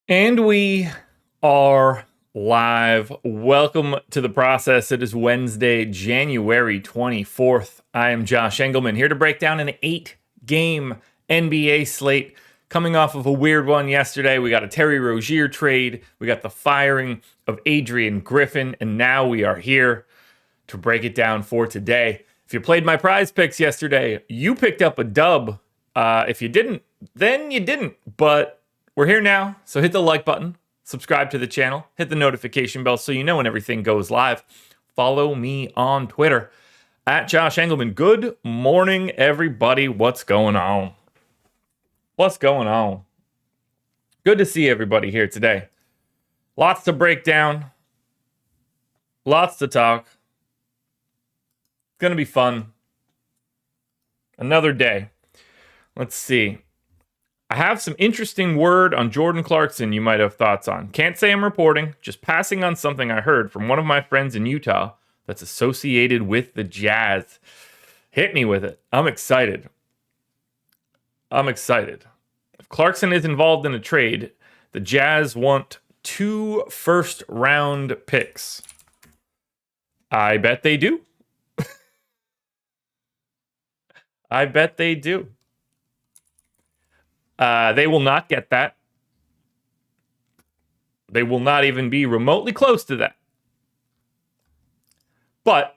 And we are live. Welcome to the process. It is Wednesday, January 24th. I am Josh Engleman here to break down an 8-game NBA slate. Coming off of a weird one yesterday, we got a Terry Rozier trade, we got the firing of Adrian Griffin, and now we are here to break it down for today. If you played my prize picks yesterday, you picked up a dub. If you didn't, then you didn't. But we're here now, so hit the like button, subscribe to the channel, hit the notification bell so you know when everything goes live. Follow me on Twitter, at Josh Engleman. Good morning, everybody. What's going on? What's going on? Good to see everybody here today. Lots to break down. Lots to talk. It's going to be fun. Another day. Let's see. I have some interesting word on Jordan Clarkson you might have thoughts on. Can't say I'm reporting, just passing on something I heard from one of my friends in Utah that's associated with the Jazz. Hit me with it. I'm excited. If Clarkson is involved in a trade, the Jazz want 2 first-round picks. I bet they do. I bet they do. They will not get that. They will not even be remotely close to that. But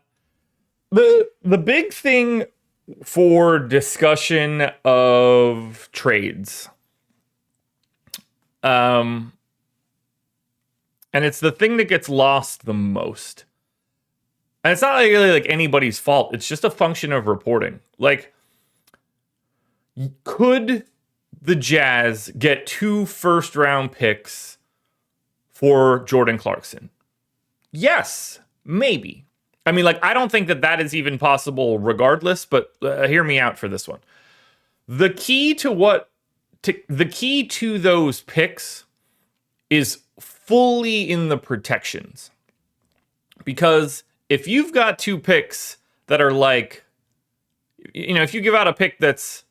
the big thing for discussion of trades, and it's the thing that gets lost the most. And it's not really like anybody's fault. It's just a function of reporting. Like, could the Jazz get 2 first-round picks for Jordan Clarkson? Yes, maybe. I mean, like, I don't think that is even possible regardless, but hear me out for this one. The key to those picks is fully in the protections. Because if you've got 2 picks that are like, if you give out a pick that's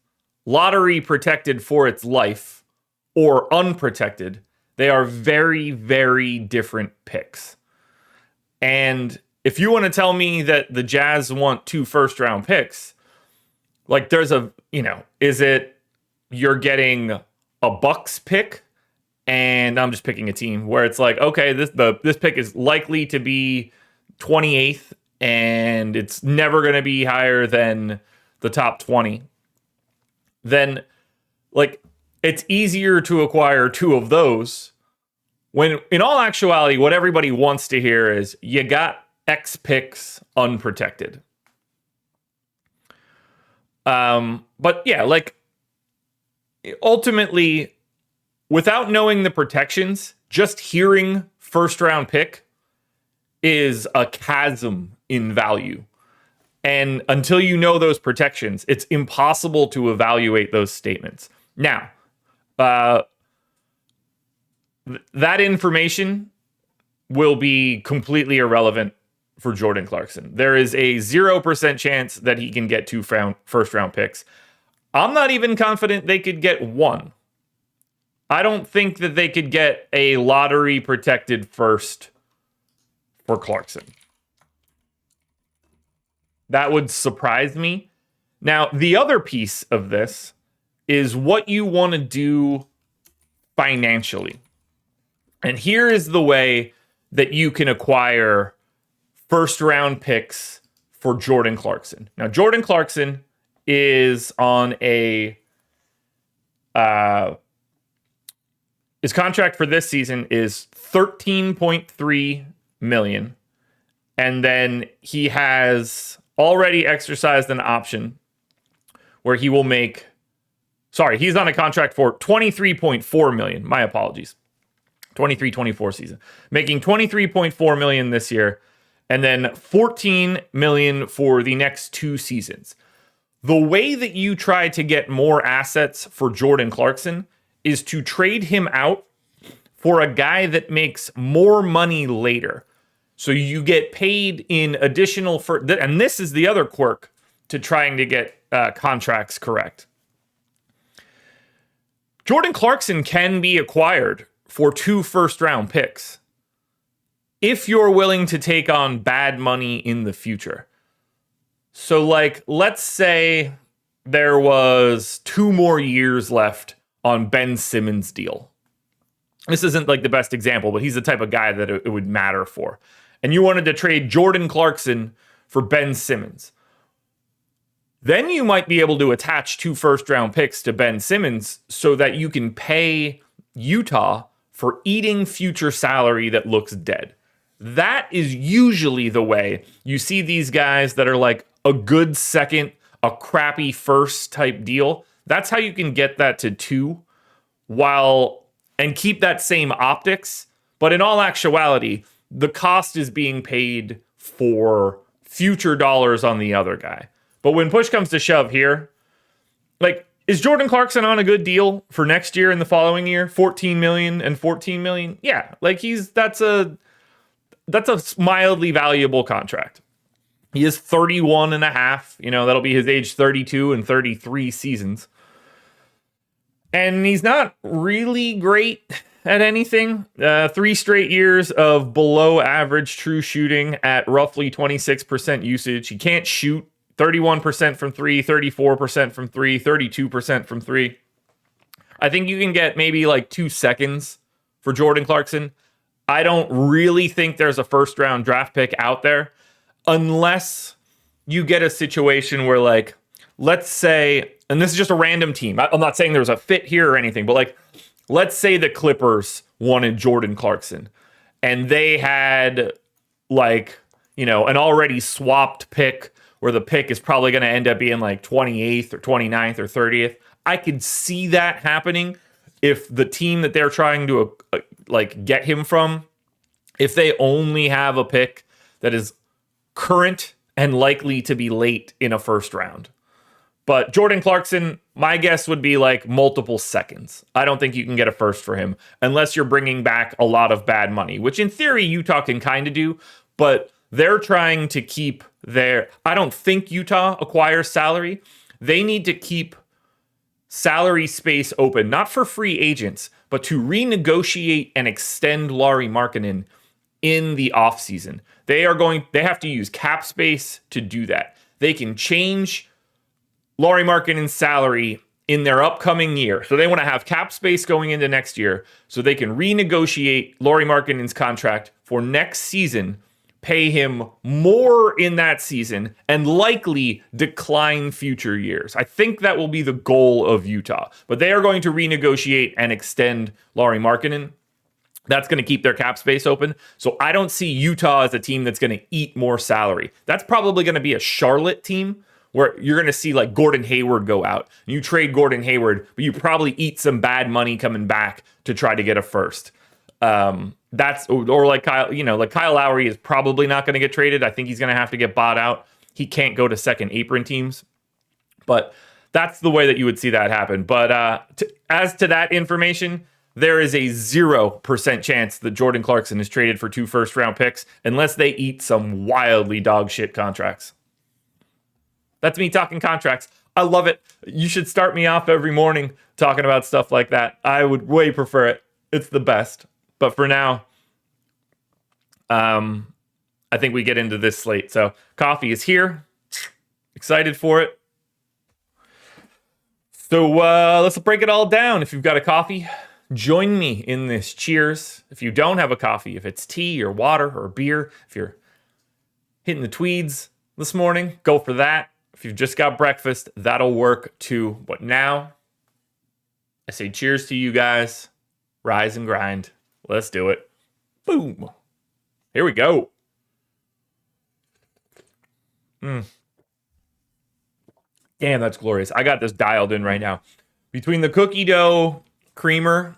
lottery protected for its life or unprotected, they are very, very different picks. And if you want to tell me that the Jazz want 2 first-round picks, like there's is it you're getting a Bucks pick, and I'm just picking a team where it's like, okay, this pick is likely to be 28th, and it's never going to be higher than the top 20. Then, like, it's easier to acquire 2 of those when, in all actuality, what everybody wants to hear is you got X picks unprotected. But yeah, like, ultimately, without knowing the protections, just hearing first round pick is a chasm in value. And until you know those protections, it's impossible to evaluate those statements. Now, that information will be completely irrelevant for Jordan Clarkson. There is a 0% chance that he can get 2 first-round picks. I'm not even confident they could get 1. I don't think that they could get a lottery-protected first for Clarkson. That would surprise me. Now, the other piece of this is what you want to do financially. And here is the way that you can acquire first-round picks for Jordan Clarkson. Now, Jordan Clarkson is on his contract for this season is $13.3 million. And then he has already exercised an option where he will make, he's on a contract for $23.4 million. My apologies. 23-24 season. Making $23.4 million this year, and then $14 million for the next 2 seasons. The way that you try to get more assets for Jordan Clarkson is to trade him out for a guy that makes more money later. So you get paid in additional and this is the other quirk to trying to get contracts correct. Jordan Clarkson can be acquired for 2 first-round picks if you're willing to take on bad money in the future. So, like, let's say there was 2 more years left on Ben Simmons' deal. This isn't like the best example, but he's the type of guy that it would matter for. And you wanted to trade Jordan Clarkson for Ben Simmons. Then you might be able to attach 2 first-round picks to Ben Simmons so that you can pay Utah for eating future salary that looks dead. That is usually the way you see these guys that are like a good second, a crappy first type deal. That's how you can get that to 2 and keep that same optics. But in all actuality, the cost is being paid for future dollars on the other guy. But when push comes to shove here, like, is Jordan Clarkson on a good deal for next year and the following year? 14 million and 14 million? Yeah, like that's a mildly valuable contract. He is 31 and a half. That'll be his age 32 and 33 seasons. And he's not really great at anything. 3 straight years of below average true shooting at roughly 26% usage. He can't shoot. 31% from 3, 34% from 3, 32% from 3. I think you can get maybe like 2 seconds for Jordan Clarkson. I don't really think there's a first round draft pick out there unless you get a situation where, like, let's say, and this is just a random team. I'm not saying there's a fit here or anything, but like, let's say the Clippers wanted Jordan Clarkson and they had like, an already swapped pick where the pick is probably going to end up being like 28th or 29th or 30th. I could see that happening if the team that they're trying to get him from, if they only have a pick that is current and likely to be late in a first round. But Jordan Clarkson, my guess would be like multiple seconds. I don't think you can get a first for him unless you're bringing back a lot of bad money, which in theory Utah can kind of do, but they're trying to keep I don't think Utah acquires salary. They need to keep salary space open, not for free agents, but to renegotiate and extend Lauri Markkanen in the offseason. They have to use cap space to do that. They can change Lauri Markkanen's salary in their upcoming year. So they want to have cap space going into next year so they can renegotiate Lauri Markkanen's contract for next season, pay him more in that season, and likely decline future years. I think that will be the goal of Utah. But they are going to renegotiate and extend Lauri Markkanen. That's going to keep their cap space open. So I don't see Utah as a team that's going to eat more salary. That's probably going to be a Charlotte team where you're going to see like Gordon Hayward go out. You trade Gordon Hayward, but you probably eat some bad money coming back to try to get a first. Or like Kyle Lowry is probably not going to get traded. I think he's going to have to get bought out. He can't go to second apron teams, but that's the way that you would see that happen. But as to that information, there is a 0% chance that Jordan Clarkson is traded for 2 first round picks unless they eat some wildly dog shit contracts. That's me talking contracts. I love it. You should start me off every morning talking about stuff like that. I would way prefer it. It's the best. But for now, I think we get into this slate. So coffee is here. Excited for it. So let's break it all down. If you've got a coffee, join me in this cheers. If you don't have a coffee, if it's tea or water or beer, if you're hitting the tweeds this morning, go for that. If you've just got breakfast, that'll work too. But now, I say cheers to you guys. Rise and grind. Let's do it. Boom. Here we go. Damn, that's glorious. I got this dialed in right now. Between the cookie dough creamer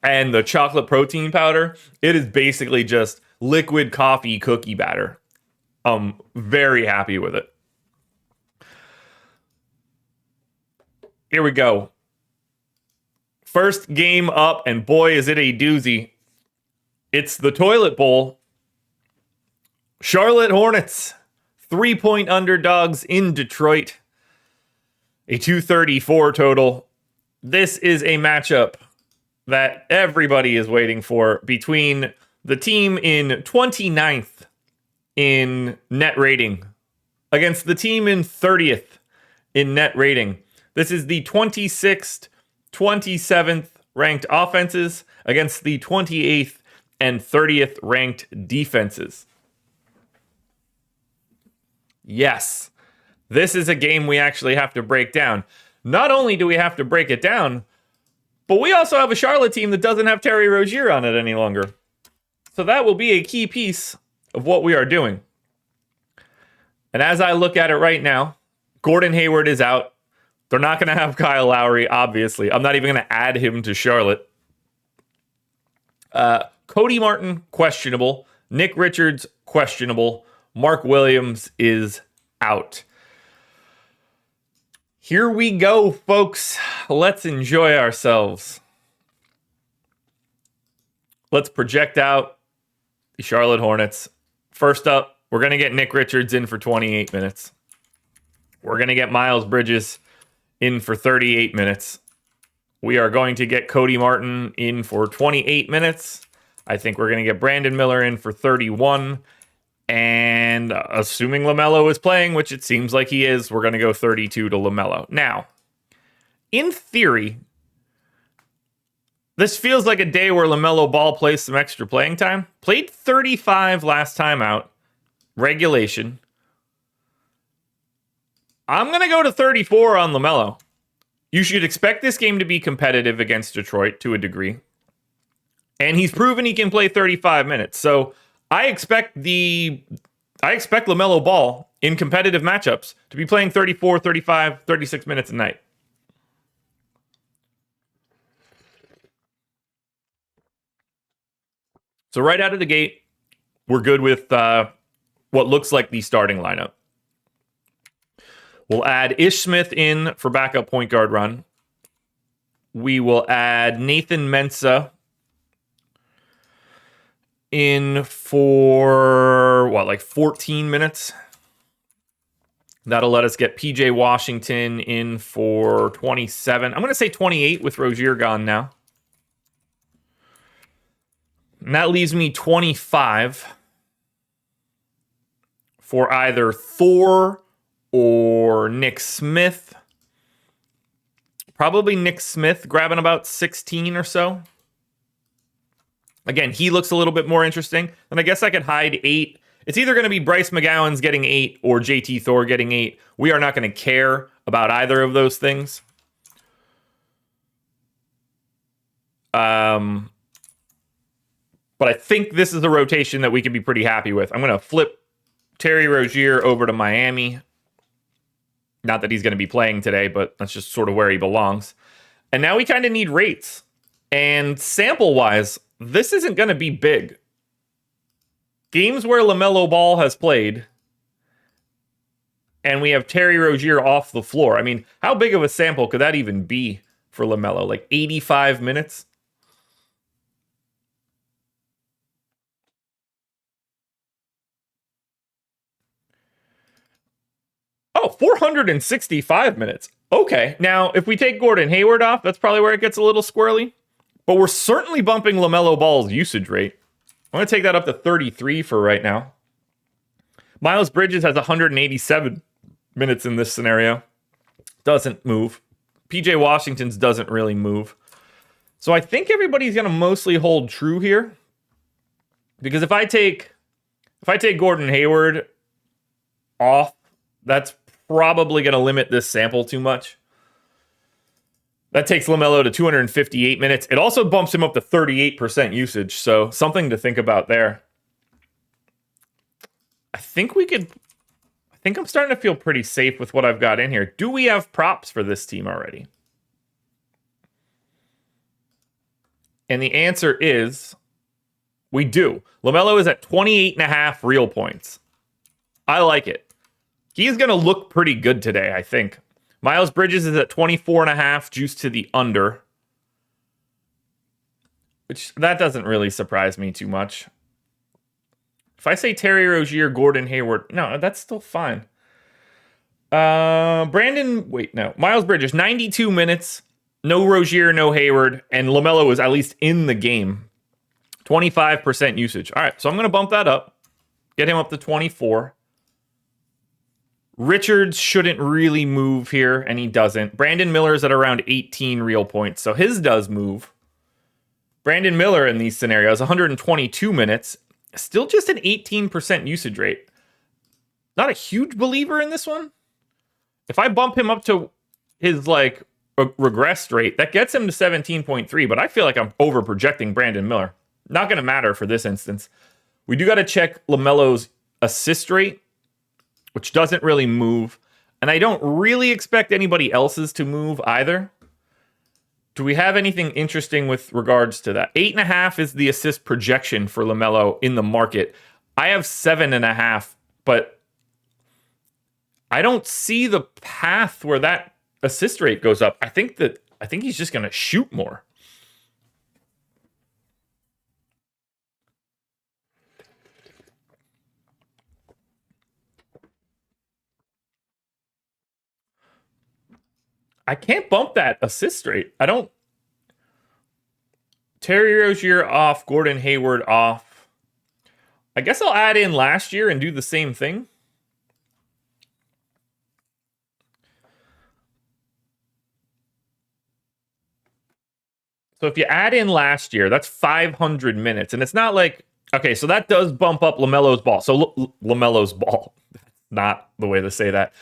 and the chocolate protein powder, it is basically just liquid coffee cookie batter. I'm very happy with it. Here we go. First game up, and boy, is it a doozy. It's the toilet bowl. Charlotte Hornets, 3-point underdogs in Detroit. A 234 total. This is a matchup that everybody is waiting for between the team in 29th in net rating against the team in 30th in net rating. This is the 26th, 27th ranked offenses against the 28th and 30th ranked defenses. Yes, this is a game we actually have to break down. Not only do we have to break it down, but we also have a Charlotte team that doesn't have Terry Rozier on it any longer. So that will be a key piece of what we are doing. And as I look at it right now, Gordon Hayward is out. They're not going to have Kyle Lowry, obviously. I'm not even going to add him to Charlotte. Cody Martin, questionable. Nick Richards, questionable. Mark Williams is out. Here we go, folks. Let's enjoy ourselves. Let's project out the Charlotte Hornets. First up, we're going to get Nick Richards in for 28 minutes. We're going to get Miles Bridges in for 38 minutes. We are going to get Cody Martin in for 28 minutes. I think we're going to get Brandon Miller in for 31. And assuming LaMelo is playing, which it seems like he is, we're going to go 32 to LaMelo. Now, in theory, this feels like a day where LaMelo Ball plays some extra playing time. Played 35 last time out. Regulation. I'm going to go to 34 on LaMelo. You should expect this game to be competitive against Detroit to a degree. And he's proven he can play 35 minutes. So I expect LaMelo Ball in competitive matchups to be playing 34, 35, 36 minutes a night. So right out of the gate, we're good with what looks like the starting lineup. We'll add Ish Smith in for backup point guard run. We will add Nathan Mensah in for, 14 minutes? That'll let us get PJ Washington in for 27. I'm going to say 28 with Rozier gone now. And that leaves me 25 for either Thor or Nick Smith. Probably Nick Smith grabbing about 16 or so. Again, he looks a little bit more interesting. And I guess I could hide 8. It's either going to be Bryce McGowan's getting 8 or JT Thor getting 8. We are not going to care about either of those things. But I think this is a rotation that we can be pretty happy with. I'm going to flip Terry Rozier over to Miami. Not that he's going to be playing today, but that's just sort of where he belongs. And now we kind of need rates. And sample-wise, this isn't going to be big. Games where LaMelo Ball has played, and we have Terry Rozier off the floor. I mean, how big of a sample could that even be for LaMelo? Like 85 minutes? Oh, 465 minutes. Okay, now if we take Gordon Hayward off, that's probably where it gets a little squirrely. But we're certainly bumping LaMelo Ball's usage rate. I'm going to take that up to 33 for right now. Miles Bridges has 187 minutes in this scenario. Doesn't move. PJ Washington's doesn't really move. So I think everybody's going to mostly hold true here. Because if I take Gordon Hayward off, that's probably going to limit this sample too much. That takes LaMelo to 258 minutes. It also bumps him up to 38% usage, so something to think about there. I think I'm starting to feel pretty safe with what I've got in here. Do we have props for this team already? And the answer is we do. LaMelo is at 28.5 real points. I like it. He's going to look pretty good today, I think. Miles Bridges is at 24.5, juice to the under. Which, that doesn't really surprise me too much. If I say Terry Rozier, Gordon Hayward, no, that's still fine. Miles Bridges, 92 minutes. No Rozier, no Hayward, and LaMelo is at least in the game. 25% usage. All right, so I'm going to bump that up. Get him up to 24. Richards shouldn't really move here, and he doesn't. Brandon Miller's at around 18 real points, so his does move. Brandon Miller in these scenarios, 122 minutes, still just an 18% usage rate. Not a huge believer in this one. If I bump him up to his regressed rate, that gets him to 17.3, but I feel like I'm over projecting Brandon Miller. Not going to matter for this instance. We do got to check LaMelo's assist rate, which doesn't really move. And I don't really expect anybody else's to move either. Do we have anything interesting with regards to that? 8.5 is the assist projection for LaMelo in the market. I have 7.5, but I don't see the path where that assist rate goes up. I think he's just going to shoot more. I can't bump that assist rate. I don't. Terry Rozier off, Gordon Hayward off. I guess I'll add in last year and do the same thing. So if you add in last year, that's 500 minutes. And it's not like, okay, so that does bump up LaMelo's ball. So LaMelo's ball. Not the way to say that.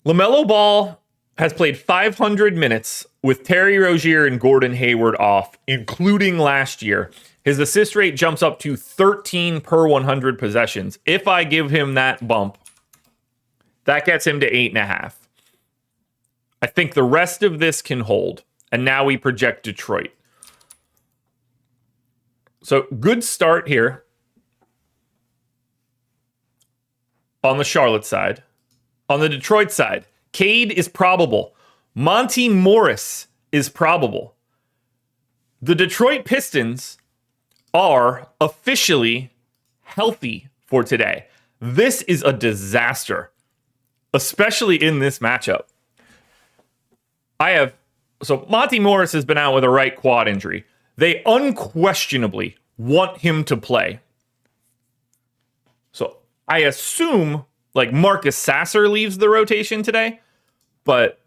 LaMelo Ball has played 500 minutes with Terry Rozier and Gordon Hayward off, including last year. His assist rate jumps up to 13 per 100 possessions. If I give him that bump, that gets him to 8.5. I think the rest of this can hold. And now we project Detroit. So good start here on the Charlotte side. On the Detroit side, Cade is probable. Monty Morris is probable. The Detroit Pistons are officially healthy for today. This is a disaster, especially in this matchup. So Monty Morris has been out with a right quad injury. They unquestionably want him to play. So I assume Marcus Sasser leaves the rotation today, but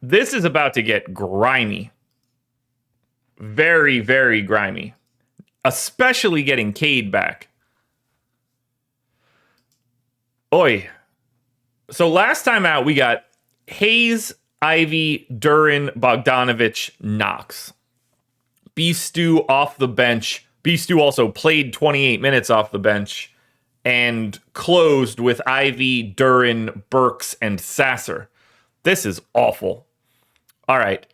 this is about to get grimy. Very, very grimy. Especially getting Cade back. Oy. So last time out, we got Hayes, Ivy, Duran, Bogdanovich, Knox. Beef Stew off the bench. Beef Stew also played 28 minutes off the bench and closed with Ivy, Duran, Burks, and Sasser. This is awful. All right.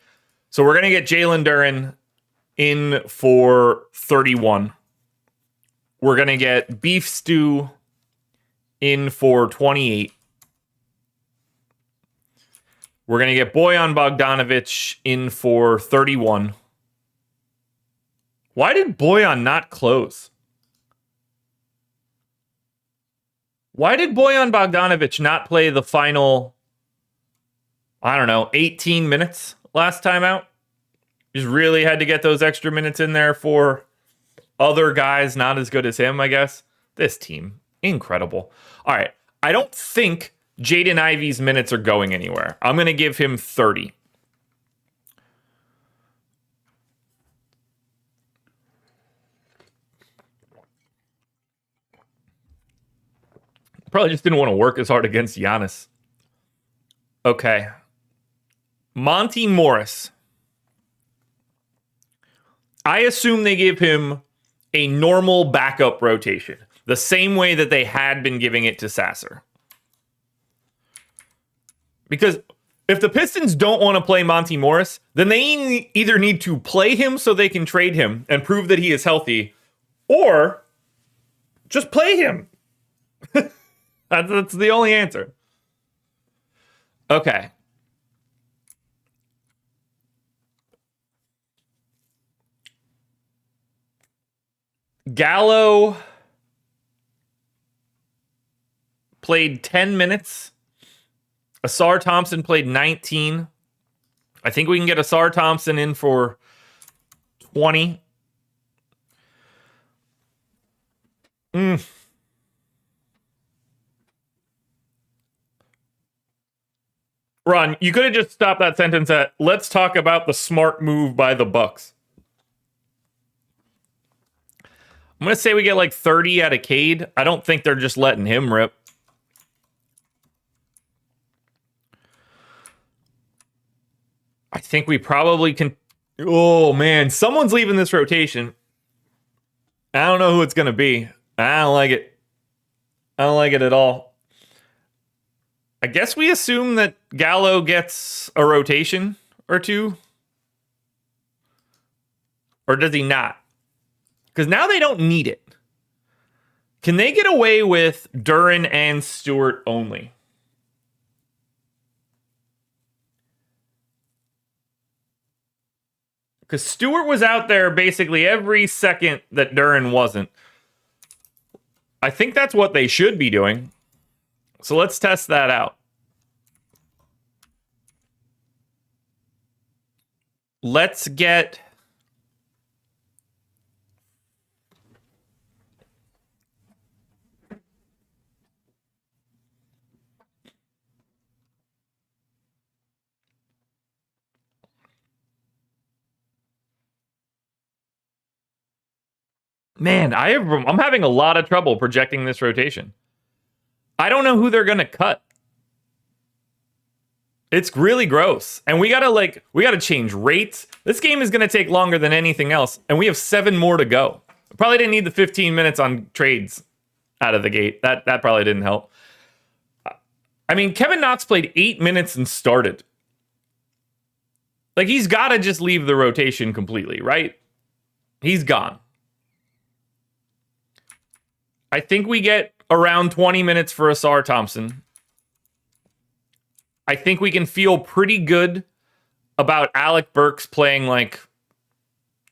So we're going to get Jalen Duran in for 31. We're going to get Beef Stew in for 28. We're going to get Bojan Bogdanovich in for 31. Why did Bojan not close? Why did Bojan Bogdanovich not play the final, 18 minutes last time out? Just really had to get those extra minutes in there for other guys not as good as him, I guess. This team, incredible. All right, I don't think Jaden Ivey's minutes are going anywhere. I'm going to give him 30. Probably just didn't want to work as hard against Giannis. Okay. Monty Morris. I assume they give him a normal backup rotation, the same way that they had been giving it to Sasser. Because if the Pistons don't want to play Monty Morris, then they either need to play him so they can trade him and prove that he is healthy, or just play him. That's the only answer. Okay. Gallo played 10 minutes. Asar Thompson played 19. I think we can get Asar Thompson in for 20. Ron, you could have just stopped that sentence at, let's talk about the smart move by the Bucks. I'm going to say we get like 30 out of Cade. I don't think they're just letting him rip. I think we probably can. Oh, man. Someone's leaving this rotation. I don't know who it's going to be. I don't like it. I don't like it at all. I guess we assume that Gallo gets a rotation or two. Or does he not? Because now they don't need it. Can they get away with Duren and Stewart only? Because Stewart was out there basically every second that Duren wasn't. I think that's what they should be doing. So let's test that out. Let's get... Man, I'm having a lot of trouble projecting this rotation. I don't know who they're going to cut. It's really gross. And we got to change rates. This game is going to take longer than anything else. And we have 7 more to go. Probably didn't need the 15 minutes on trades out of the gate. That probably didn't help. I mean, Kevin Knox played 8 minutes and started. Like, he's got to just leave the rotation completely, right? He's gone. I think we get around 20 minutes for Asar Thompson. I think we can feel pretty good about Alec Burks playing like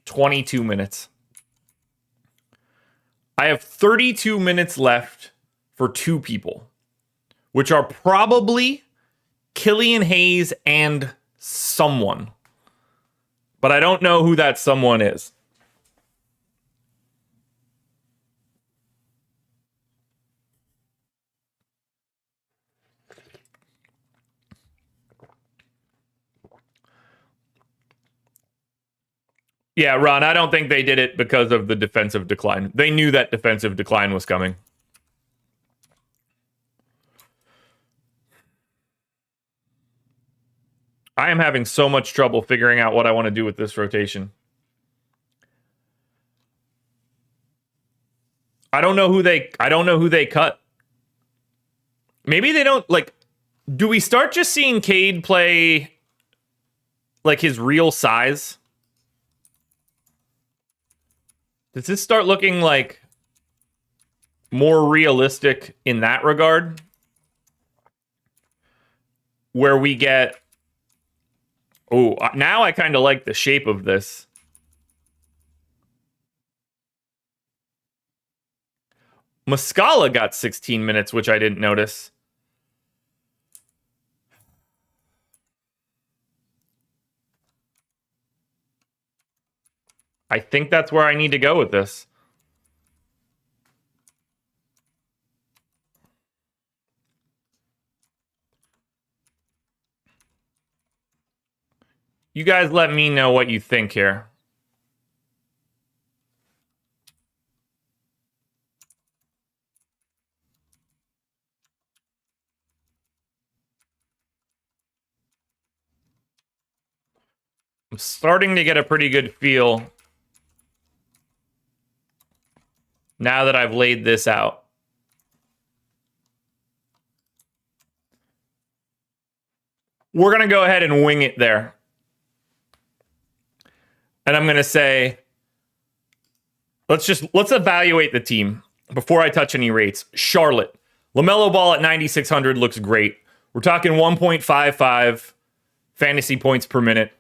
22 minutes. I have 32 minutes left for 2 people, which are probably Killian Hayes and someone. But I don't know who that someone is. Yeah, Ron, I don't think they did it because of the defensive decline. They knew that defensive decline was coming. I am having so much trouble figuring out what I want to do with this rotation. I don't know who they cut. Maybe they don't do we start just seeing Cade play like his real size? Does this start looking like more realistic in that regard? Where we get... Oh, now I kind of like the shape of this. Muscala got 16 minutes, which I didn't notice. I think that's where I need to go with this. You guys let me know what you think here. I'm starting to get a pretty good feel now that I've laid this out. We're going to go ahead and wing it there. And I'm going to say, let's evaluate the team before I touch any rates. Charlotte, LaMelo Ball at 9,600 looks great. We're talking 1.55 fantasy points per minute.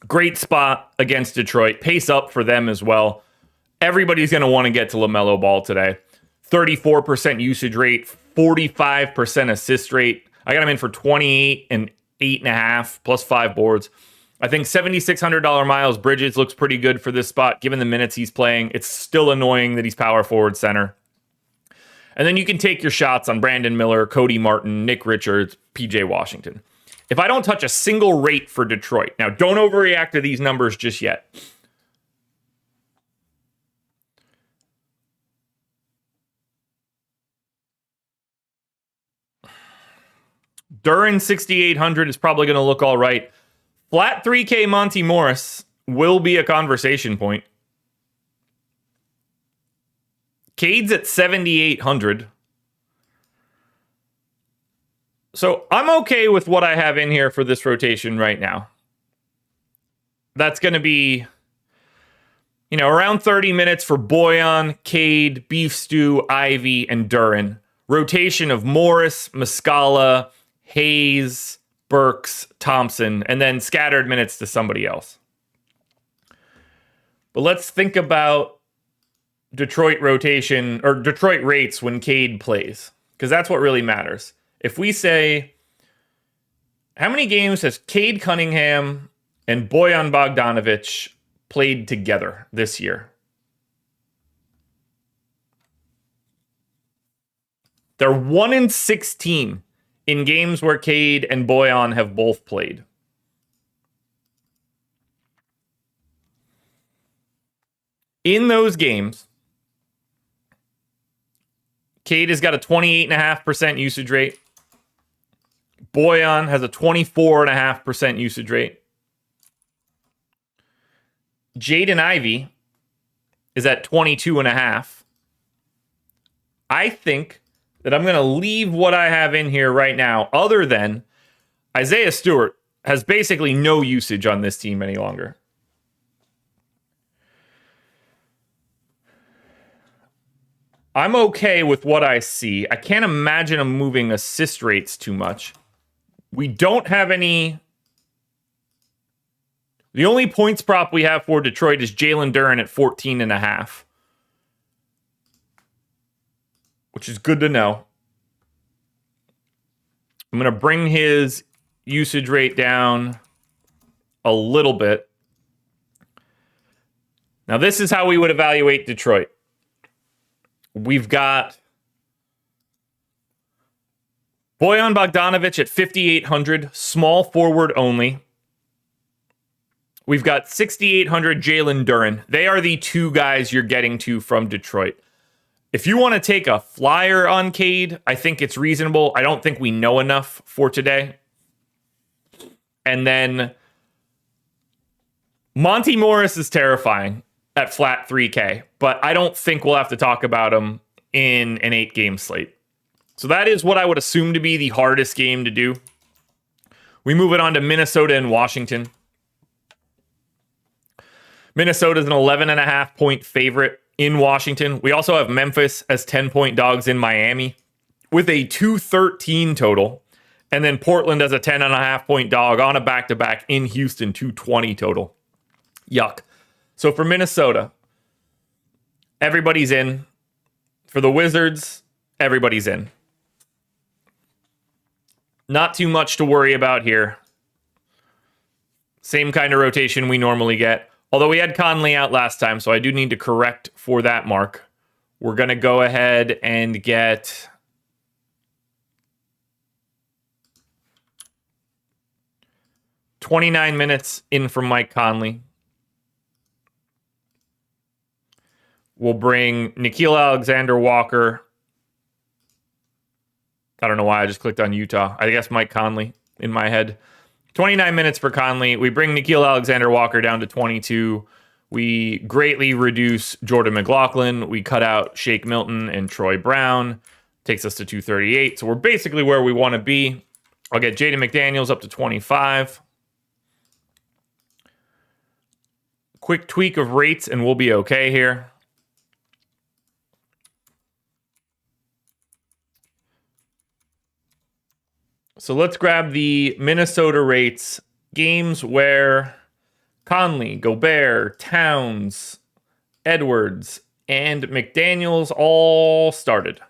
Great spot against Detroit. Pace up for them as well. Everybody's going to want to get to LaMelo Ball today. 34% usage rate, 45% assist rate. I got him in for 28 and 8.5 plus 5 boards. I think $7,600 Miles Bridges looks pretty good for this spot, given the minutes he's playing. It's still annoying that he's power forward center. And then you can take your shots on Brandon Miller, Cody Martin, Nick Richards, PJ Washington. If I don't touch a single rate for Detroit, now don't overreact to these numbers just yet. Duran 6,800 is probably going to look all right. Flat 3K Monty Morris will be a conversation point. Cade's at 7,800. So I'm okay with what I have in here for this rotation right now. That's going to be, around 30 minutes for Boyan, Cade, Beef Stew, Ivy, and Duran. Rotation of Morris, Muscala, Hayes, Burks, Thompson, and then scattered minutes to somebody else. But let's think about Detroit rotation or Detroit rates when Cade plays, because that's what really matters. If we say, how many games has Cade Cunningham and Bojan Bogdanovic played together this year? They're 1-16 in games where Cade and Bojan have both played. In those games, Cade has got a 28.5% usage rate. Bojan has a 24.5% usage rate. Jaden Ivey is at 22.5. I think that I'm going to leave what I have in here right now, other than Isaiah Stewart has basically no usage on this team any longer. I'm okay with what I see. I can't imagine him moving assist rates too much. We don't have any. The only points prop we have for Detroit is Jalen Duran at 14.5. Which is good to know. I'm going to bring his usage rate down a little bit. Now, this is how we would evaluate Detroit. We've got Bojan Bogdanovic at 5,800, small forward only. We've got 6,800 Jalen Duran. They are the two guys you're getting to from Detroit. If you want to take a flyer on Cade, I think it's reasonable. I don't think we know enough for today. And then Monty Morris is terrifying at flat 3K, but I don't think we'll have to talk about him in an 8-game slate. So that is what I would assume to be the hardest game to do. We move it on to Minnesota and Washington. Minnesota is an 11.5 point favorite in Washington. We also have Memphis as 10-point dogs in Miami with a 213 total. And then Portland as a 10.5 point dog on a back-to-back in Houston, 220 total. Yuck. So for Minnesota, everybody's in. For the Wizards, everybody's in. Not too much to worry about here. Same kind of rotation we normally get. Although we had Conley out last time, so I do need to correct for that mark. We're going to go ahead and get 29 minutes in from Mike Conley. We'll bring Nickeil Alexander-Walker. I don't know why I just clicked on Utah. I guess Mike Conley in my head. 29 minutes for Conley. We bring Nickeil Alexander-Walker down to 22. We greatly reduce Jordan McLaughlin. We cut out Shake Milton and Troy Brown. Takes us to 238. So we're basically where we want to be. I'll get Jaden McDaniels up to 25. Quick tweak of rates and we'll be okay here. So let's grab the Minnesota rates. Games where Conley, Gobert, Towns, Edwards, and McDaniels all started.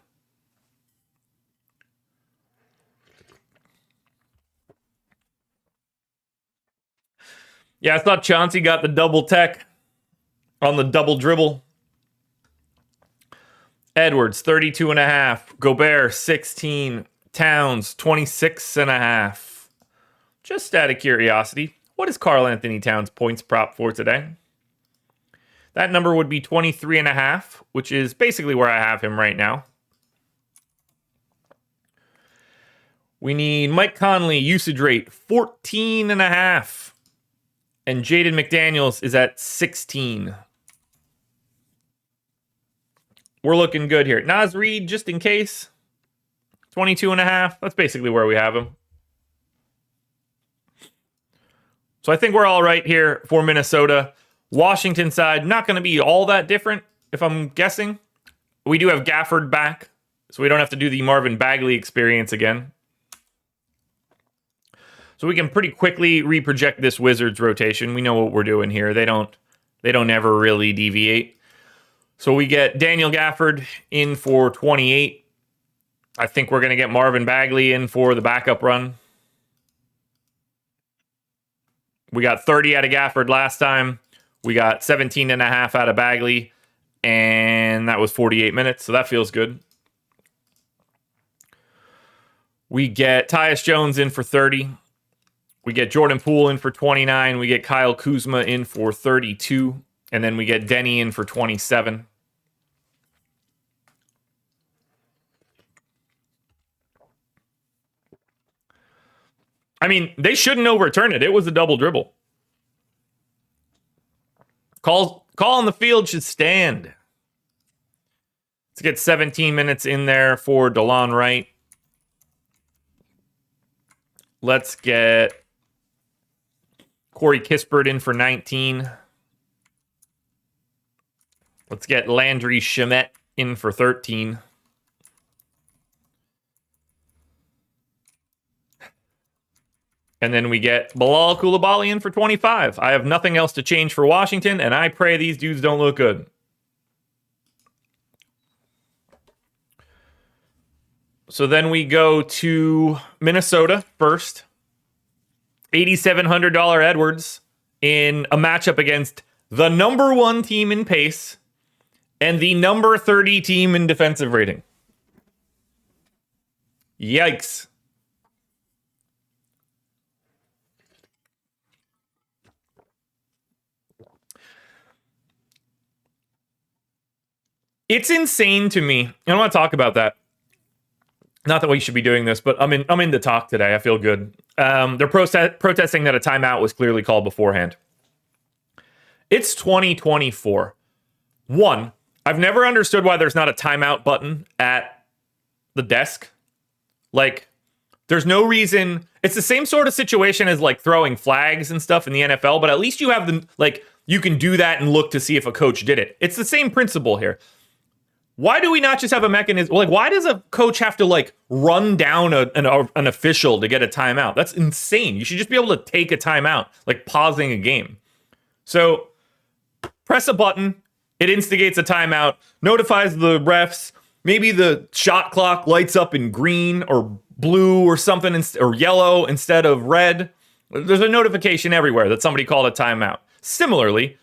Yeah, I thought Chauncey got the double tech on the double dribble. Edwards, 32.5. Gobert, 16. Towns, 26.5. Just out of curiosity, what is Karl Anthony Towns' points prop for today? That number would be 23.5, which is basically where I have him right now. We need Mike Conley, usage rate, 14.5. And Jaden McDaniels is at 16. We're looking good here. Naz Reid, just in case, 22.5. That's basically where we have him. So I think we're all right here for Minnesota. Washington side, not going to be all that different, if I'm guessing. We do have Gafford back, so we don't have to do the Marvin Bagley experience again. So we can pretty quickly reproject this Wizards rotation. We know what we're doing here. They don't ever really deviate. So we get Daniel Gafford in for 28. I think we're going to get Marvin Bagley in for the backup run. We got 30 out of Gafford last time. We got 17.5 out of Bagley. And that was 48 minutes, so that feels good. We get Tyus Jones in for 30. We get Jordan Poole in for 29. We get Kyle Kuzma in for 32. And then we get Denny in for 27. I mean, they shouldn't overturn it. It was a double dribble. Call on the field should stand. Let's get 17 minutes in there for DeLon Wright. Let's get Corey Kispert in for 19. Let's get Landry Shamet in for 13. And then we get Bilal Coulibaly in for 25. I have nothing else to change for Washington, and I pray these dudes don't look good. So then we go to Minnesota first. $8,700 Edwards in a matchup against the number 1 team in pace and the number 30 team in defensive rating. Yikes. It's insane to me. I want to talk about that. Not that we should be doing this, but I'm in the talk today. I feel good. They're protesting that a timeout was clearly called beforehand. It's 2024. One, I've never understood why there's not a timeout button at the desk. Like, there's no reason. It's the same sort of situation as like throwing flags and stuff in the NFL, but at least you have you can do that and look to see if a coach did it. It's the same principle here. Why do we not just have a mechanism? Like, why does a coach have to run down an official to get a timeout? That's insane. You should just be able to take a timeout, like pausing a game. So press a button. It instigates a timeout, notifies the refs. Maybe the shot clock lights up in green or blue or something, or yellow instead of red. There's a notification everywhere that somebody called a timeout. Similarly,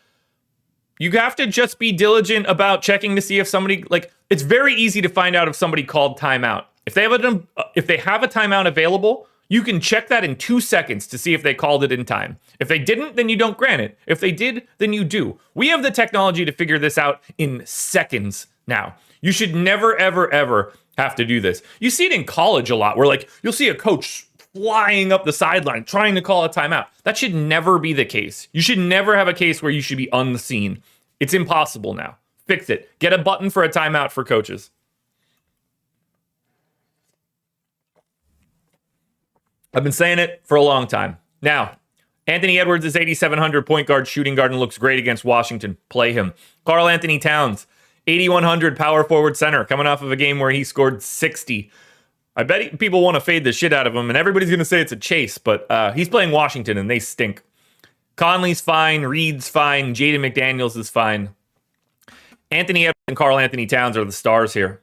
you have to just be diligent about checking to see if somebody, it's very easy to find out if somebody called timeout. If they have a timeout available, you can check that in 2 seconds to see if they called it in time. If they didn't, then you don't grant it. If they did, then you do. We have the technology to figure this out in seconds now. You should never, ever, ever have to do this. You see it in college a lot where you'll see a coach flying up the sideline trying to call a timeout. That should never be the case. You should never have a case where you should be unseen. It's impossible now. Fix it. Get a button for a timeout for coaches. I've been saying it for a long time. Now, Anthony Edwards is 8,700 point guard, shooting guard, and looks great against Washington. Play him. Karl Anthony Towns, 8,100 power forward center, coming off of a game where he scored 60. I bet people want to fade the shit out of him, and everybody's going to say it's a chase, but he's playing Washington, and they stink. Conley's fine. Reed's fine. Jaden McDaniels is fine. Anthony Edwards and Karl Anthony Towns are the stars here.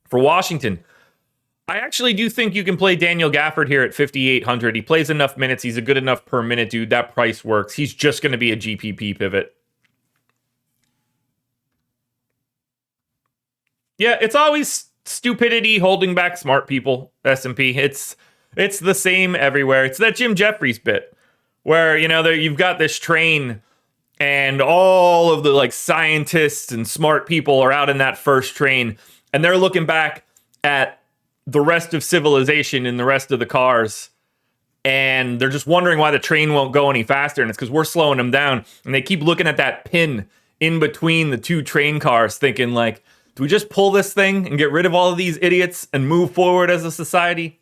For Washington, I actually do think you can play Daniel Gafford here at 5,800. He plays enough minutes. He's a good enough per minute dude. That price works. He's just going to be a GPP pivot. Yeah, it's always stupidity holding back smart people, S&P. It's the same everywhere. It's that Jim Jeffries bit where, you've got this train and all of the like scientists and smart people are out in that first train and they're looking back at the rest of civilization and the rest of the cars. And they're just wondering why the train won't go any faster. And it's because we're slowing them down. And they keep looking at that pin in between the two train cars thinking like, do we just pull this thing and get rid of all of these idiots and move forward as a society?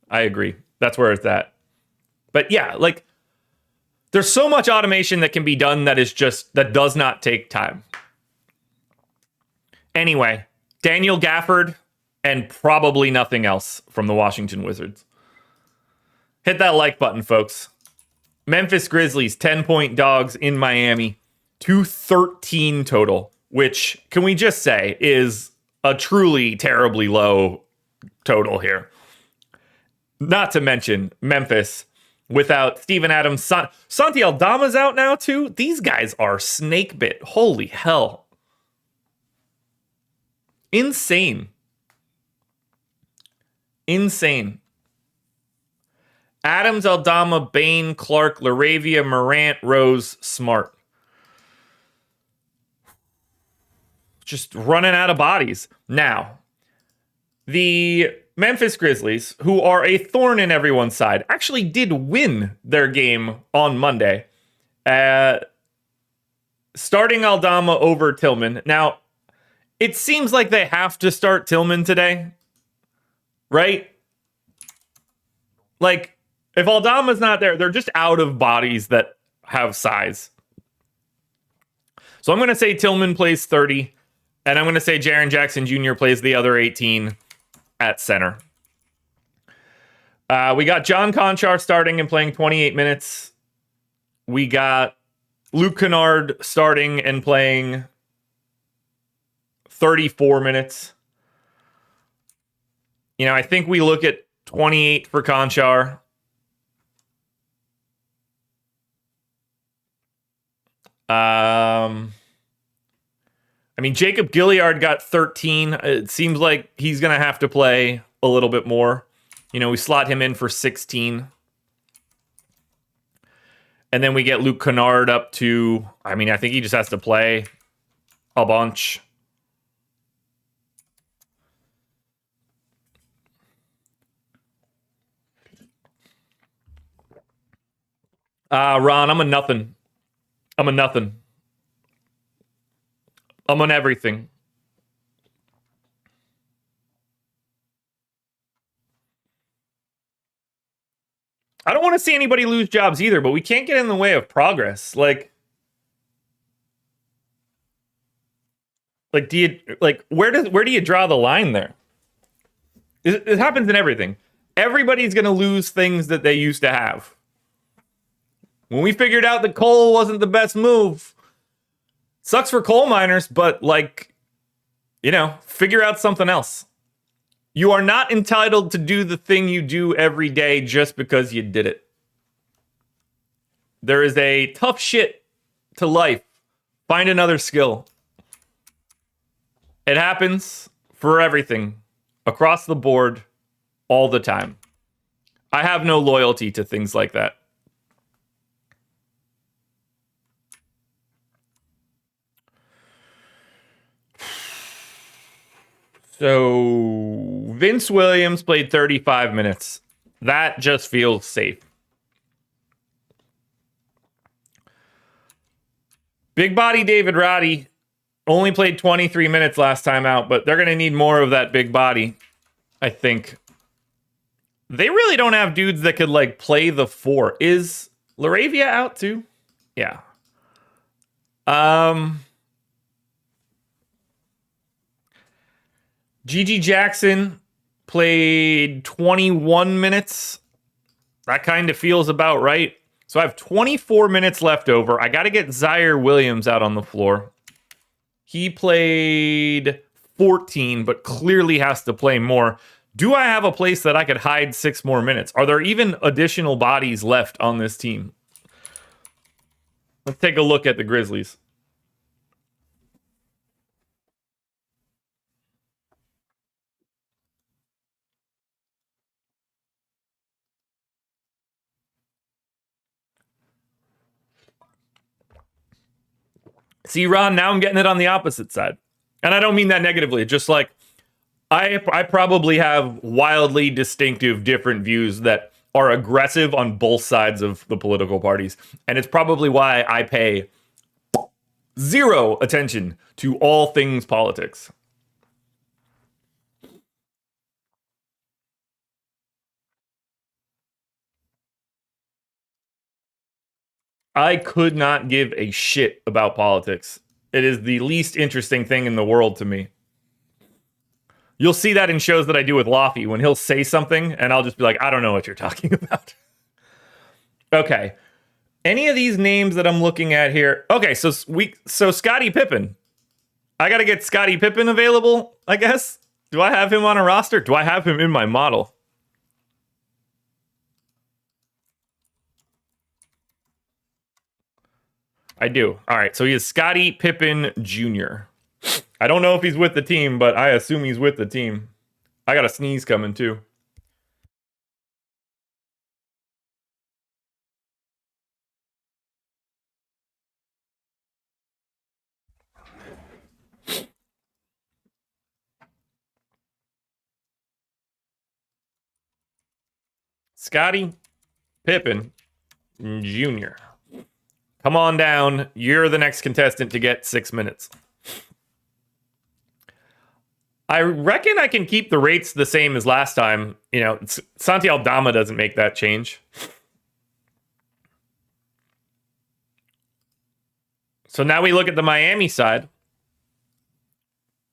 I agree. That's where it's at. But yeah, like there's so much automation that can be done that does not take time. Anyway, Daniel Gafford and probably nothing else from the Washington Wizards. Hit that like button, folks. Memphis Grizzlies, 10-point dogs in Miami. 213 total, which, can we just say, is a truly terribly low total here. Not to mention Memphis without Steven Adams. Santi Aldama's out now, too. These guys are snake bit. Holy hell. Insane. Adams, Aldama, Bane, Clark, Laravia, Morant, Rose, Smart. Just running out of bodies. Now, the Memphis Grizzlies, who are a thorn in everyone's side, actually did win their game on Monday. Starting Aldama over Tillman. Now, it seems like they have to start Tillman today. Right? Like, if Aldama's not there, they're just out of bodies that have size. So I'm going to say Tillman plays 30, and I'm going to say Jaren Jackson Jr. plays the other 18 at center. We got John Conchar starting and playing 28 minutes. We got Luke Kennard starting and playing 34 minutes. I think we look at 28 for Conchar. Jacob Gilliard got 13. It seems like he's going to have to play a little bit more. We slot him in for 16. And then we get Luke Kennard up to, I think he just has to play a bunch. Ron, I'm a nothing. I'm on everything. I don't want to see anybody lose jobs either, but we can't get in the way of progress. Like where do you draw the line there? It happens in everything. Everybody's going to lose things that they used to have. When we figured out that coal wasn't the best move, sucks for coal miners, but figure out something else. You are not entitled to do the thing you do every day just because you did it. There is a tough shit to life. Find another skill. It happens for everything, across the board, all the time. I have no loyalty to things like that. So, Vince Williams played 35 minutes. That just feels safe. Big body David Roddy only played 23 minutes last time out, but they're going to need more of that big body, I think. They really don't have dudes that could, play the 4. Is Laravia out, too? Yeah. Gigi Jackson played 21 minutes. That kind of feels about right. So I have 24 minutes left over. I got to get Zaire Williams out on the floor. He played 14, but clearly has to play more. Do I have a place that I could hide 6 more minutes? Are there even additional bodies left on this team? Let's take a look at the Grizzlies. See, Ron, now I'm getting it on the opposite side. And I don't mean that negatively. Just like, I probably have wildly distinctive different views that are aggressive on both sides of the political parties. And it's probably why I pay zero attention to all things politics. I could not give a shit about politics. It is the least interesting thing in the world to me. You'll see that in shows that I do with Lofty when he'll say something and I'll just be like, I don't know what you're talking about. Okay. Any of these names that I'm looking at here. Okay, so Scottie Pippen. I got to get Scottie Pippen available, I guess. Do I have him on a roster? Do I have him in my model? I do. All right, so he is Scottie Pippen Jr. I don't know if he's with the team, but I assume he's with the team. I got a sneeze coming too. Scottie Pippen Jr. Come on down. You're the next contestant to get 6 minutes. I reckon I can keep the rates the same as last time. You know, Santi Aldama doesn't make that change. So now we look at the Miami side.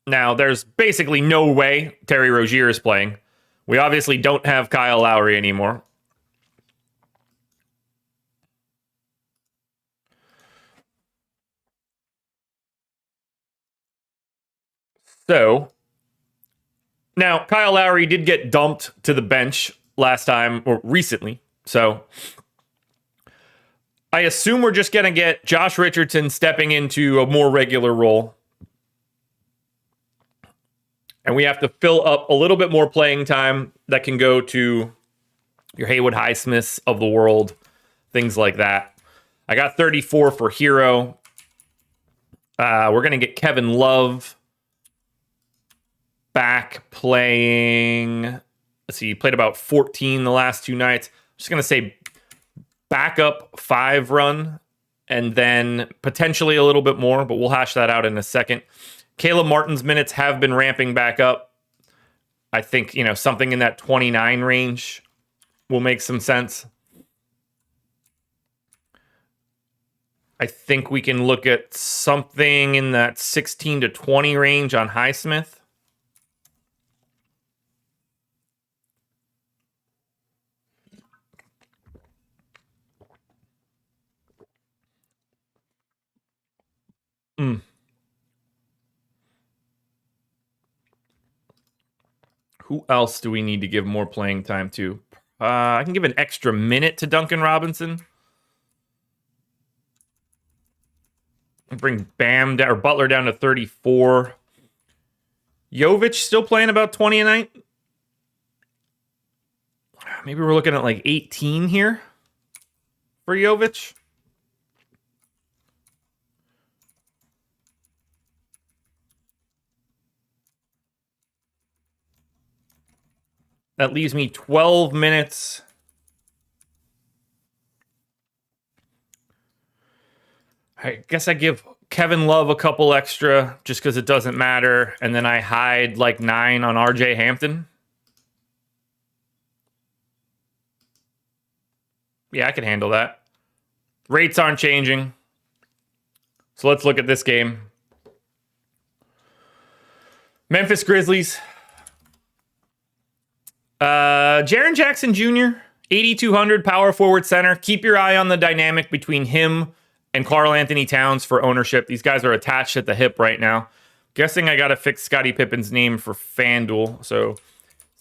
Now, there's basically no way Terry Rozier is playing. We obviously don't have Kyle Lowry anymore. So, now, Kyle Lowry did get dumped to the bench last time, or recently. So, I assume we're just going to get Josh Richardson stepping into a more regular role. And we have to fill up a little bit more playing time that can go to your Haywood Highsmiths of the world, things like that. I got 34 for Hero. We're going to get Kevin Love back playing. Let's see, he played about 14 the last 2 nights. I'm just going to say backup 5 run and then potentially a little bit more, but we'll hash that out in a second. Caleb Martin's minutes have been ramping back up. I think, you know, something in that 29 range will make some sense. I think we can look at something in that 16 to 20 range on Highsmith. Who else do we need to give more playing time to? I can give an extra minute to Duncan Robinson. Bring Bam down, or Butler down to 34. Jovic still playing about 20 a night. Maybe we're looking at like 18 here for Jovic. That leaves me 12 minutes. I guess I give Kevin Love a couple extra just because it doesn't matter. And then I hide like 9 on RJ Hampton. Yeah, I can handle that. Rates aren't changing. So let's look at this game. Memphis Grizzlies. Jaren Jackson Jr., 8,200 power forward center. Keep your eye on the dynamic between him and Karl Anthony Towns for ownership. These guys are attached at the hip right now. Guessing I got to fix Scottie Pippen's name for FanDuel. So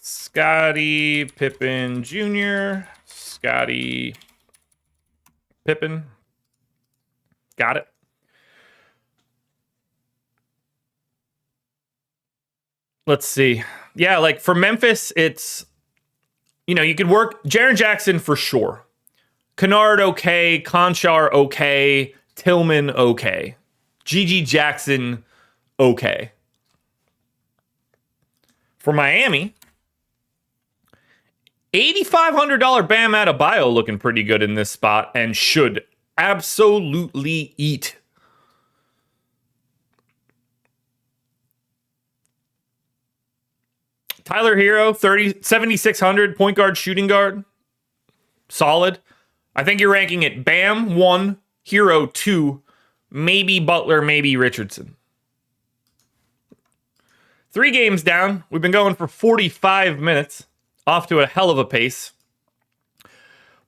Scottie Pippen Jr. Scottie Pippen. Got it. Let's see. Yeah, like for Memphis, it's, you could work Jaren Jackson for sure. Kennard, okay. Conchar, okay. Tillman, okay. GG Jackson, okay. For Miami, $8,500 Bam Adebayo looking pretty good in this spot and should absolutely eat. Tyler Hero, 7,600, point guard, shooting guard. Solid. I think you're ranking it Bam, 1, Hero, 2, maybe Butler, maybe Richardson. 3 games down. We've been going for 45 minutes. Off to a hell of a pace.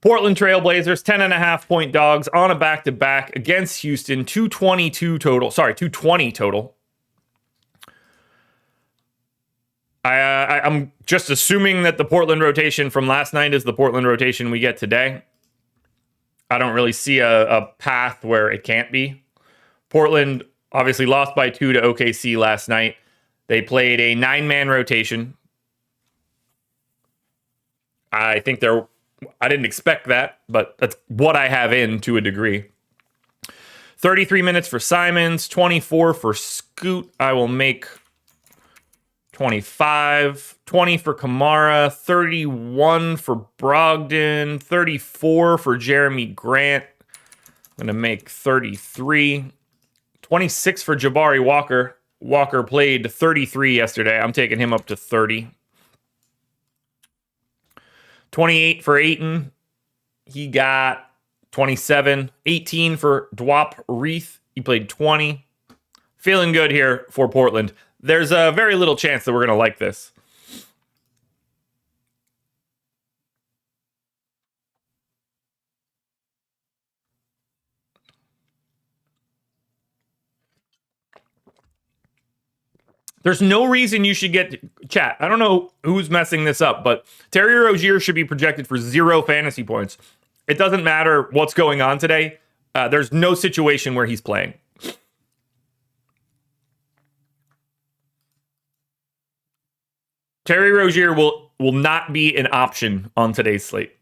Portland Trailblazers, 10.5 point dogs on a back-to-back against Houston, 222 total. Sorry, 220 total. I'm just assuming that the Portland rotation from last night is the Portland rotation we get today. I don't really see a path where it can't be. Portland obviously lost by 2 to OKC last night. They played a 9-man rotation. I didn't expect that, but that's what I have in to a degree. 33 minutes for Simons, 24 for Scoot. I will make 25, 20 for Kamara, 31 for Brogdon, 34 for Jeremy Grant. I'm going to make 33, 26 for Jabari Walker. Walker played 33 yesterday. I'm taking him up to 30. 28 for Ayton. He got 27. 18 for Dwop Reith. He played 20. Feeling good here for Portland. There's a very little chance that we're going to like this. There's no reason you should get chat. I don't know who's messing this up, but Terry Rozier should be projected for 0 fantasy points. It doesn't matter what's going on today. There's no situation where he's playing. Terry Rozier will not be an option on today's slate.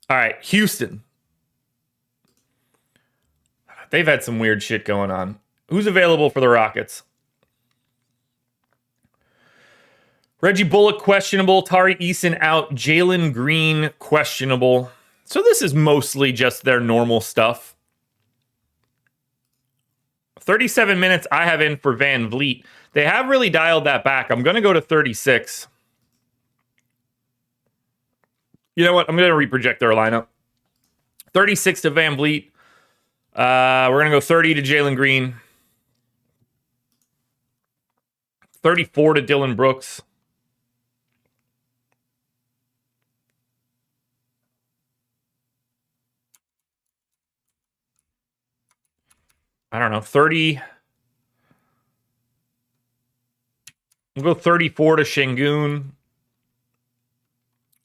All right, Houston. They've had some weird shit going on. Who's available for the Rockets? Reggie Bullock, questionable. Tari Eason out. Jalen Green, questionable. So this is mostly just their normal stuff. 37 minutes I have in for Van Vliet. They have really dialed that back. I'm going to go to 36. You know what? I'm going to reproject their lineup. 36 to Van Vliet. We're going to go 30 to Jalen Green. 34 to Dylan Brooks. I don't know, 30. We'll go 34 to Şengün.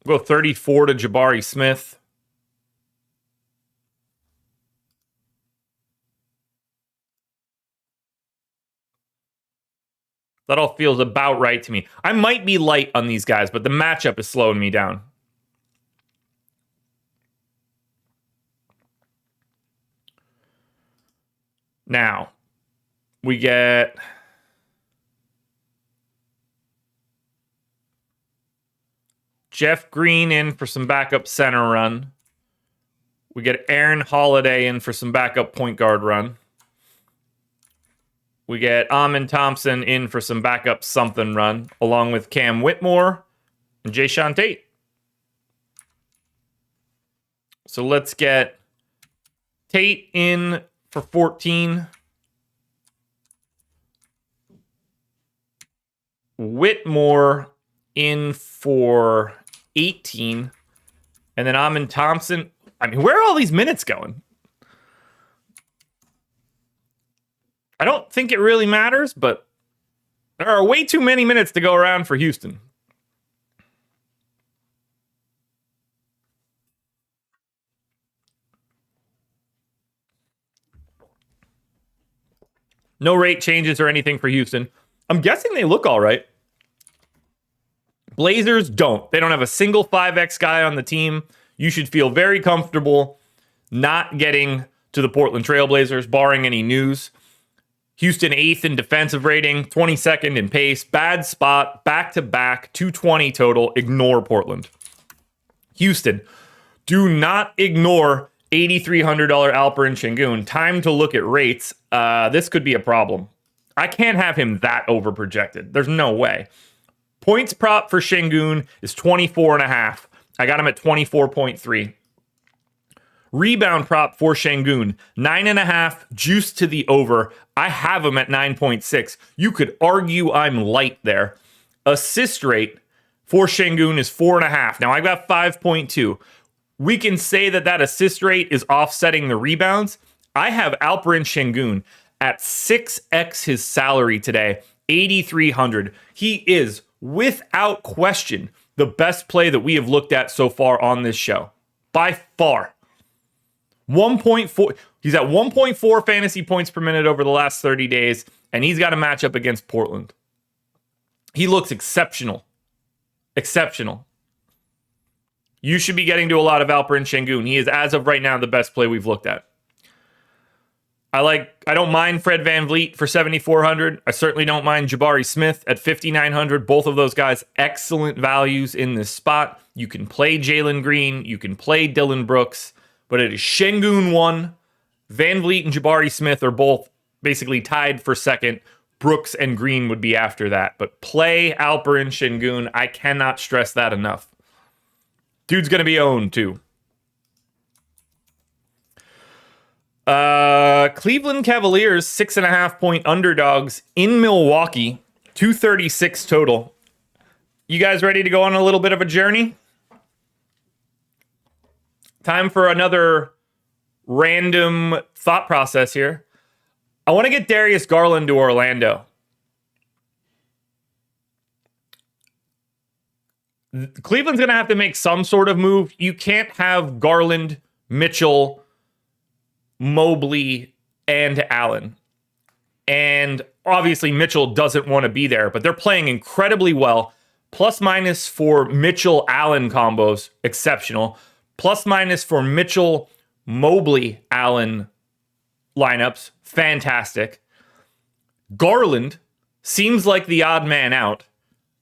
We'll go 34 to Jabari Smith. That all feels about right to me. I might be light on these guys, but the matchup is slowing me down. Now, we get Jeff Green in for some backup center run. We get Aaron Holiday in for some backup point guard run. We get Amin Thompson in for some backup something run, along with Cam Whitmore and Jayshawn Tate. So let's get Tate in for 14. Whitmore in for 18. And then Amin Thompson. I mean, where are all these minutes going? I don't think it really matters, but There are way too many minutes to go around for Houston. No rate changes or anything for Houston. I'm guessing they look all right. Blazers don't. They don't have a single 5X guy on the team. You should feel very comfortable not getting to the Portland Trailblazers, barring any news. Houston 8th in defensive rating, 22nd in pace. Bad spot, back-to-back, 220 total. Ignore Portland. Houston, do not ignore $8,300 Alperen Şengün. Time to look at rates. This could be a problem. I can't have him that overprojected. There's no way. Points prop for Şengün is 24.5. I got him at 24.3. Rebound prop for Şengün, 9.5, juice to the over. I have him at 9.6. You could argue I'm light there. Assist rate for Şengün is 4.5. Now I've got 5.2. We can say that assist rate is offsetting the rebounds. I have Alperen Şengün at 6x his salary today, $8,300. He is, without question, the best play that we have looked at so far on this show. By far. 1.4. He's at 1.4 fantasy points per minute over the last 30 days, and he's got a matchup against Portland. He looks exceptional. Exceptional. You should be getting to a lot of Alperen Şengün. He is, as of right now, the best play we've looked at. I don't mind Fred VanVleet for 7,400. I certainly don't mind Jabari Smith at 5,900. Both of those guys, excellent values in this spot. You can play Jalen Green. You can play Dylan Brooks. But it is Şengün 1. VanVleet and Jabari Smith are both basically tied for second. Brooks and Green would be after that. But play Alperen Şengün. I cannot stress that enough. Dude's going to be owned, too. Cleveland Cavaliers, 6.5-point underdogs in Milwaukee, 236 total. You guys ready to go on a little bit of a journey? Time for another random thought process here. I want to get Darius Garland to Orlando. Cleveland's going to have to make some sort of move. You can't have Garland, Mitchell, Mobley, and Allen. And obviously Mitchell doesn't want to be there, but they're playing incredibly well. Plus minus for Mitchell Allen combos, exceptional. Plus minus for Mitchell Mobley Allen lineups, fantastic. Garland seems like the odd man out.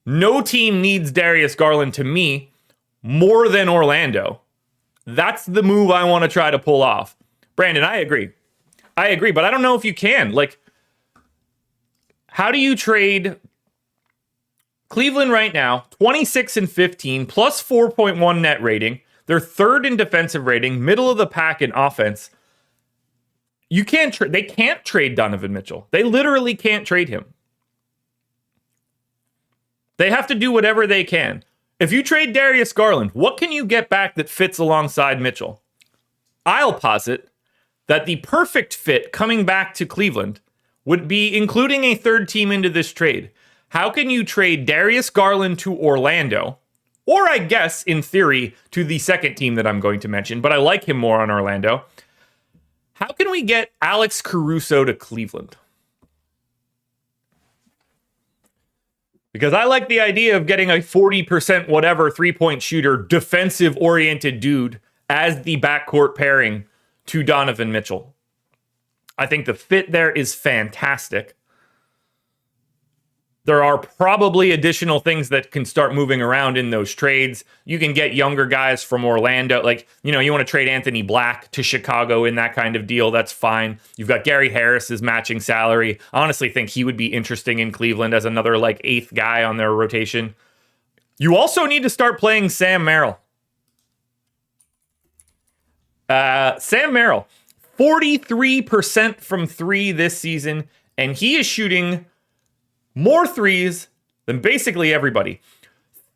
No team needs Darius Garland to me more than Orlando. That's the move I want to try to pull off. Brandon, I agree, but I don't know if you can. Like, how do you trade Cleveland right now? 26-15, plus 4.1 net rating. They're third in defensive rating, middle of the pack in offense. They can't trade Donovan Mitchell. They literally can't trade him. They have to do whatever they can. If you trade Darius Garland, what can you get back that fits alongside Mitchell? I'll posit that the perfect fit coming back to Cleveland would be including a third team into this trade. How can you trade Darius Garland to Orlando? Or I guess, in theory, to the second team that I'm going to mention, but I like him more on Orlando. How can we get Alex Caruso to Cleveland? Because I like the idea of getting a 40% whatever three-point shooter, defensive-oriented dude as the backcourt pairing to Donovan Mitchell. I think the fit there is fantastic. There are probably additional things that can start moving around in those trades. You can get younger guys from Orlando. Like, you want to trade Anthony Black to Chicago in that kind of deal. That's fine. You've got Gary Harris's matching salary. I honestly think he would be interesting in Cleveland as another eighth guy on their rotation. You also need to start playing Sam Merrill. Sam Merrill, 43% from three this season, and he is shooting more threes than basically everybody.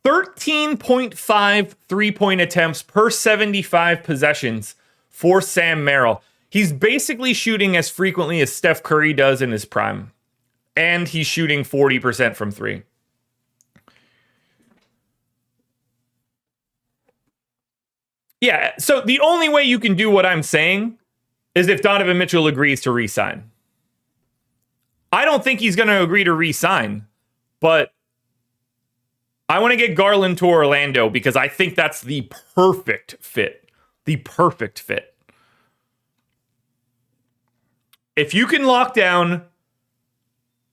13.5 three-point attempts per 75 possessions for Sam Merrill. He's basically shooting as frequently as Steph Curry does in his prime. and he's shooting 40% from three. Yeah, so the only way you can do what I'm saying is if Donovan Mitchell agrees to re-sign. I don't think he's going to agree to re-sign, but I want to get Garland to Orlando because I think that's the perfect fit. The perfect fit. If you can lock down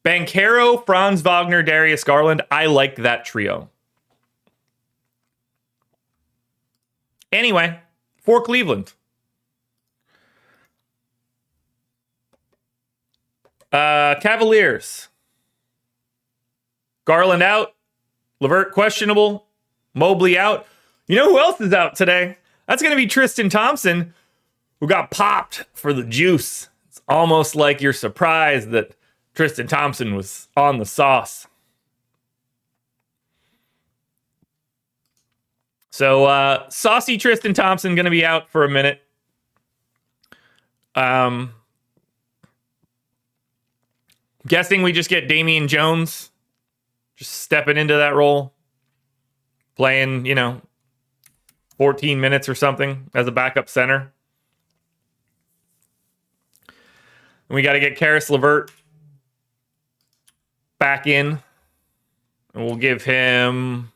Banchero, Franz Wagner, Darius Garland, I like that trio. Anyway, for Cleveland. Cavaliers. Garland out. LeVert questionable. Mobley out. You know who else is out today? That's going to be Tristan Thompson, who got popped for the juice. It's almost like you're surprised that Tristan Thompson was on the sauce. So, saucy Tristan Thompson going to be out for a minute. Guessing we just get Damian Jones just stepping into that role, playing, 14 minutes or something as a backup center. And we got to get Karis LeVert back in, and we'll give him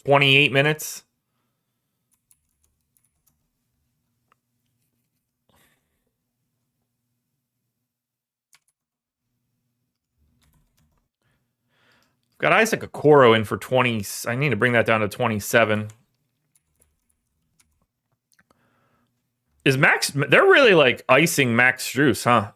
28 minutes. Got Isaac Okoro in for 20. I need to bring that down to 27. Is Max... They're really like icing Max Strus, huh?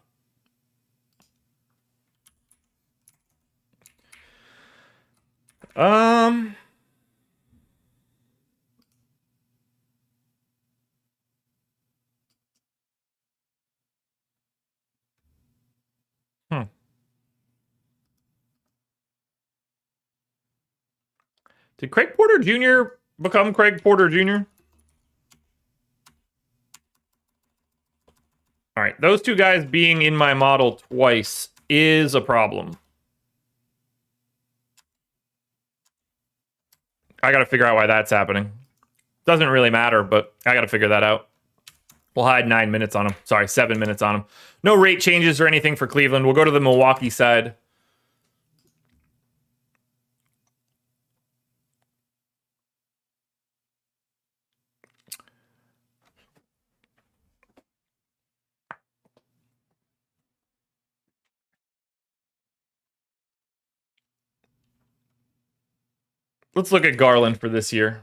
Did Craig Porter Jr. become Craig Porter Jr.? All right, those two guys being in my model twice is a problem. I got to figure out why that's happening. Doesn't really matter, but I got to figure that out. We'll hide 9 minutes on him. Sorry, 7 minutes on him. No rate changes or anything for Cleveland. We'll go to the Milwaukee side. Let's look at Garland for this year.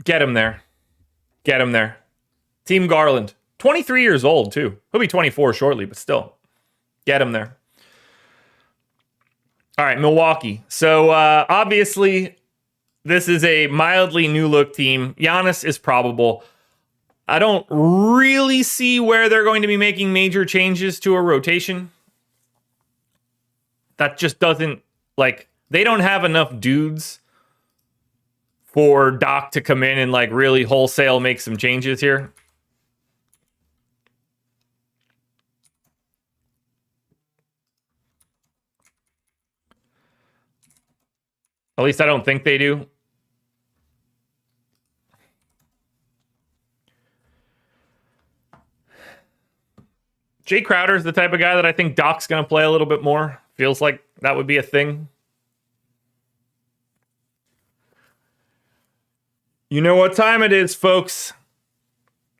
Get him there. Get him there. Team Garland. 23 years old, too. He'll be 24 shortly, but still. Get him there. All right, Milwaukee. So, obviously, this is a mildly new-look team. Giannis is probable. I don't really see where they're going to be making major changes to a rotation. That just doesn't, they don't have enough dudes for Doc to come in and, really wholesale make some changes here. At least I don't think they do. Jay Crowder is the type of guy that I think Doc's going to play a little bit more. Feels like that would be a thing. You know what time it is, folks.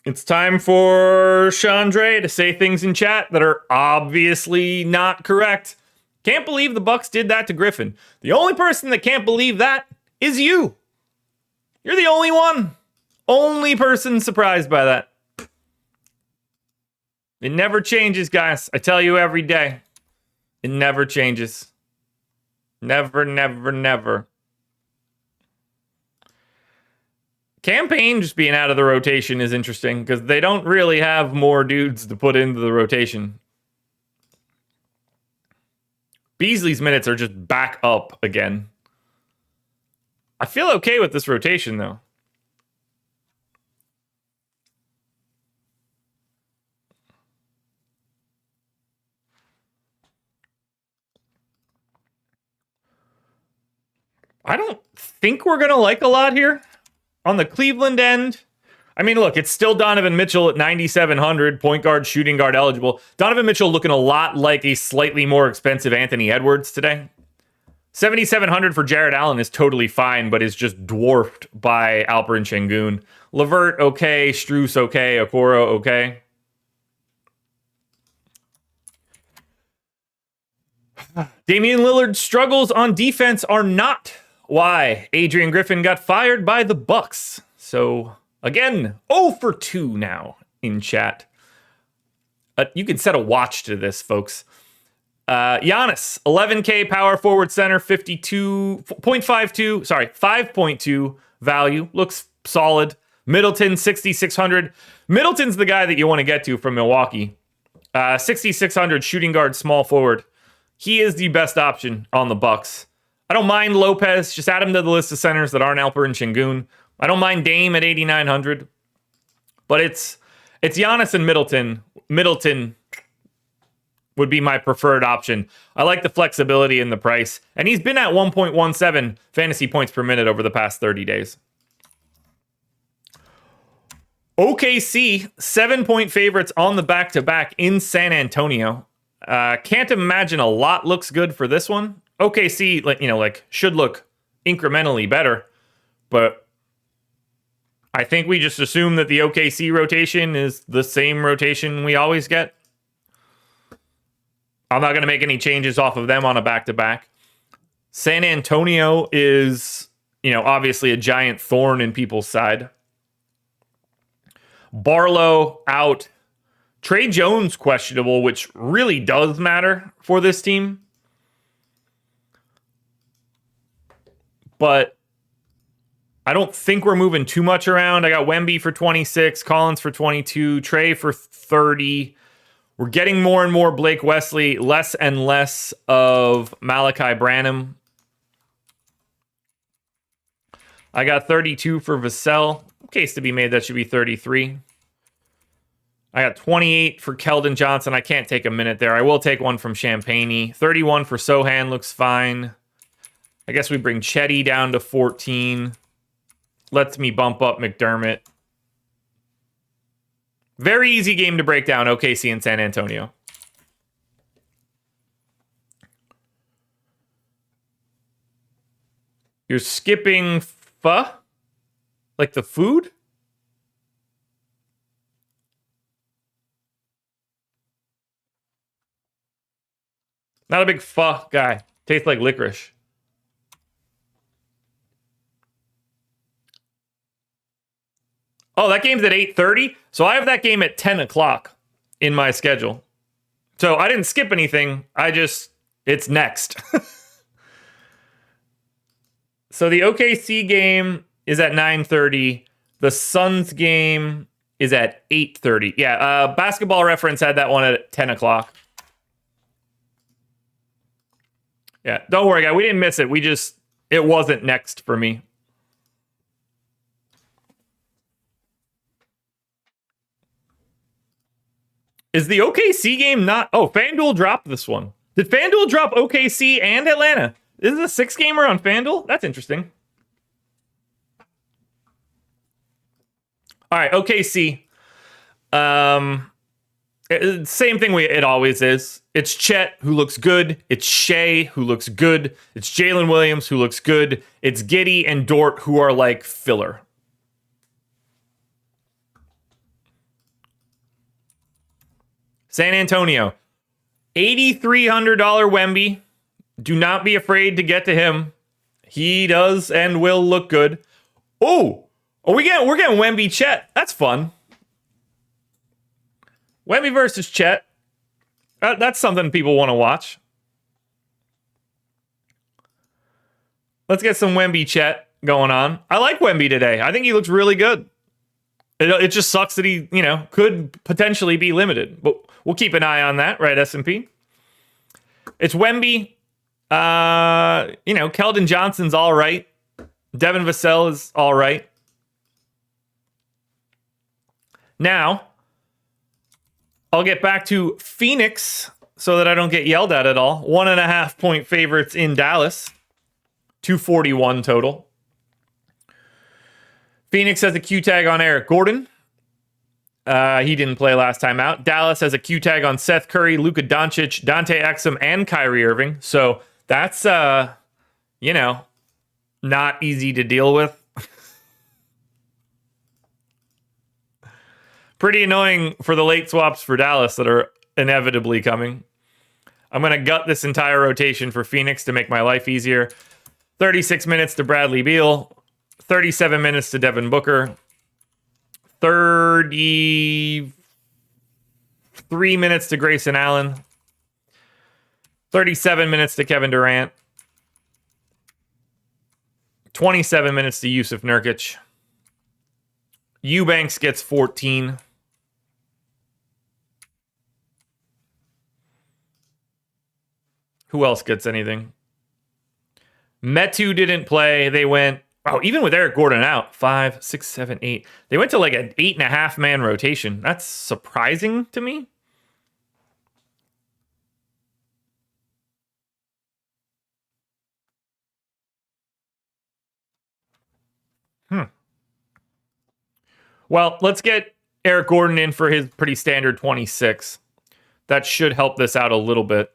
It's time for Chandre to say things in chat that are obviously not correct. Can't believe the Bucks did that to Griffin. The only person that can't believe that is you. You're the only one. Only person surprised by that. It never changes, guys. I tell you every day. It never changes. Never, never, never. Campaign just being out of the rotation is interesting because they don't really have more dudes to put into the rotation. Beasley's minutes are just back up again. I feel okay with this rotation, though. I don't think we're going to like a lot here. On the Cleveland end, I mean, look, it's still Donovan Mitchell at 9,700, point guard, shooting guard eligible. Donovan Mitchell looking a lot like a slightly more expensive Anthony Edwards today. 7,700 for Jared Allen is totally fine, but is just dwarfed by Alperen Şengün. LeVert, okay. Strus, okay. Okoro, okay. Damian Lillard's struggles on defense are not why Adrian Griffin got fired by the Bucks. So, again, 0 for 2 now in chat. You can set a watch to this, folks. Giannis, 11K power forward center, 5.2 value. Looks solid. Middleton, 6,600. Middleton's the guy that you want to get to from Milwaukee. 6,600 shooting guard, small forward. He is the best option on the Bucks. I don't mind Lopez. Just add him to the list of centers that aren't Alperen Şengün. I don't mind Dame at 8,900. But it's Giannis and Middleton. Middleton would be my preferred option. I like the flexibility in the price. And he's been at 1.17 fantasy points per minute over the past 30 days. OKC, 7-point favorites on the back-to-back in San Antonio. Can't imagine a lot looks good for this one. OKC, should look incrementally better, but I think we just assume that the OKC rotation is the same rotation we always get. I'm not going to make any changes off of them on a back-to-back. San Antonio is, obviously a giant thorn in people's side. Barlow out. Trey Jones questionable, which really does matter for this team. But I don't think we're moving too much around. I got Wemby for 26, Collins for 22, Trey for 30. We're getting more and more Blake Wesley, less and less of Malachi Branham. I got 32 for Vassell. Case to be made, that should be 33. I got 28 for Keldon Johnson. I can't take a minute there. I will take one from Champagne. 31 for Sohan looks fine. I guess we bring Chetty down to 14. Lets me bump up McDermott. Very easy game to break down, OKC and San Antonio. You're skipping pho? Like the food? Not a big pho guy. Tastes like licorice. Oh, that game's at 8:30? So I have that game at 10 o'clock in my schedule. So I didn't skip anything. It's next. So the OKC game is at 9:30. The Suns game is at 8:30. Yeah, Basketball Reference had that one at 10 o'clock. Yeah, don't worry, guys. We didn't miss it. It wasn't next for me. Is the OKC game not... Oh, FanDuel dropped this one. Did FanDuel drop OKC and Atlanta? This is a 6-gamer on FanDuel? That's interesting. All right, OKC. Same thing it always is. It's Chet, who looks good. It's Shea, who looks good. It's Jalen Williams, who looks good. It's Giddey and Dort, who are like filler. San Antonio. $8,300 Wemby. Do not be afraid to get to him. He does and will look good. Oh, we're getting Wemby Chet. That's fun. Wemby versus Chet. That's something people want to watch. Let's get some Wemby Chet going on. I like Wemby today. I think he looks really good. It just sucks that he, could potentially be limited. But we'll keep an eye on that, right, S&P? It's Wemby Keldon Johnson's all right. Devin Vassell is all right. Now, I'll get back to Phoenix so that I don't get yelled at all. 1.5 point favorites in Dallas. 241 total. Phoenix has a Q tag on Eric Gordon. He didn't play last time out. Dallas has a Q tag on Seth Curry, Luka Doncic, Dante Exum, and Kyrie Irving. So that's, not easy to deal with. Pretty annoying for the late swaps for Dallas that are inevitably coming. I'm going to gut this entire rotation for Phoenix to make my life easier. 36 minutes to Bradley Beal. 37 minutes to Devin Booker. 33 minutes to Grayson Allen. 37 minutes to Kevin Durant. 27 minutes to Yusuf Nurkic. Eubanks gets 14. Who else gets anything? Metu didn't play. They went, even with Eric Gordon out, 5, 6, 7, 8. They went to like an 8.5 man rotation. That's surprising to me. Well, let's get Eric Gordon in for his pretty standard 26. That should help this out a little bit.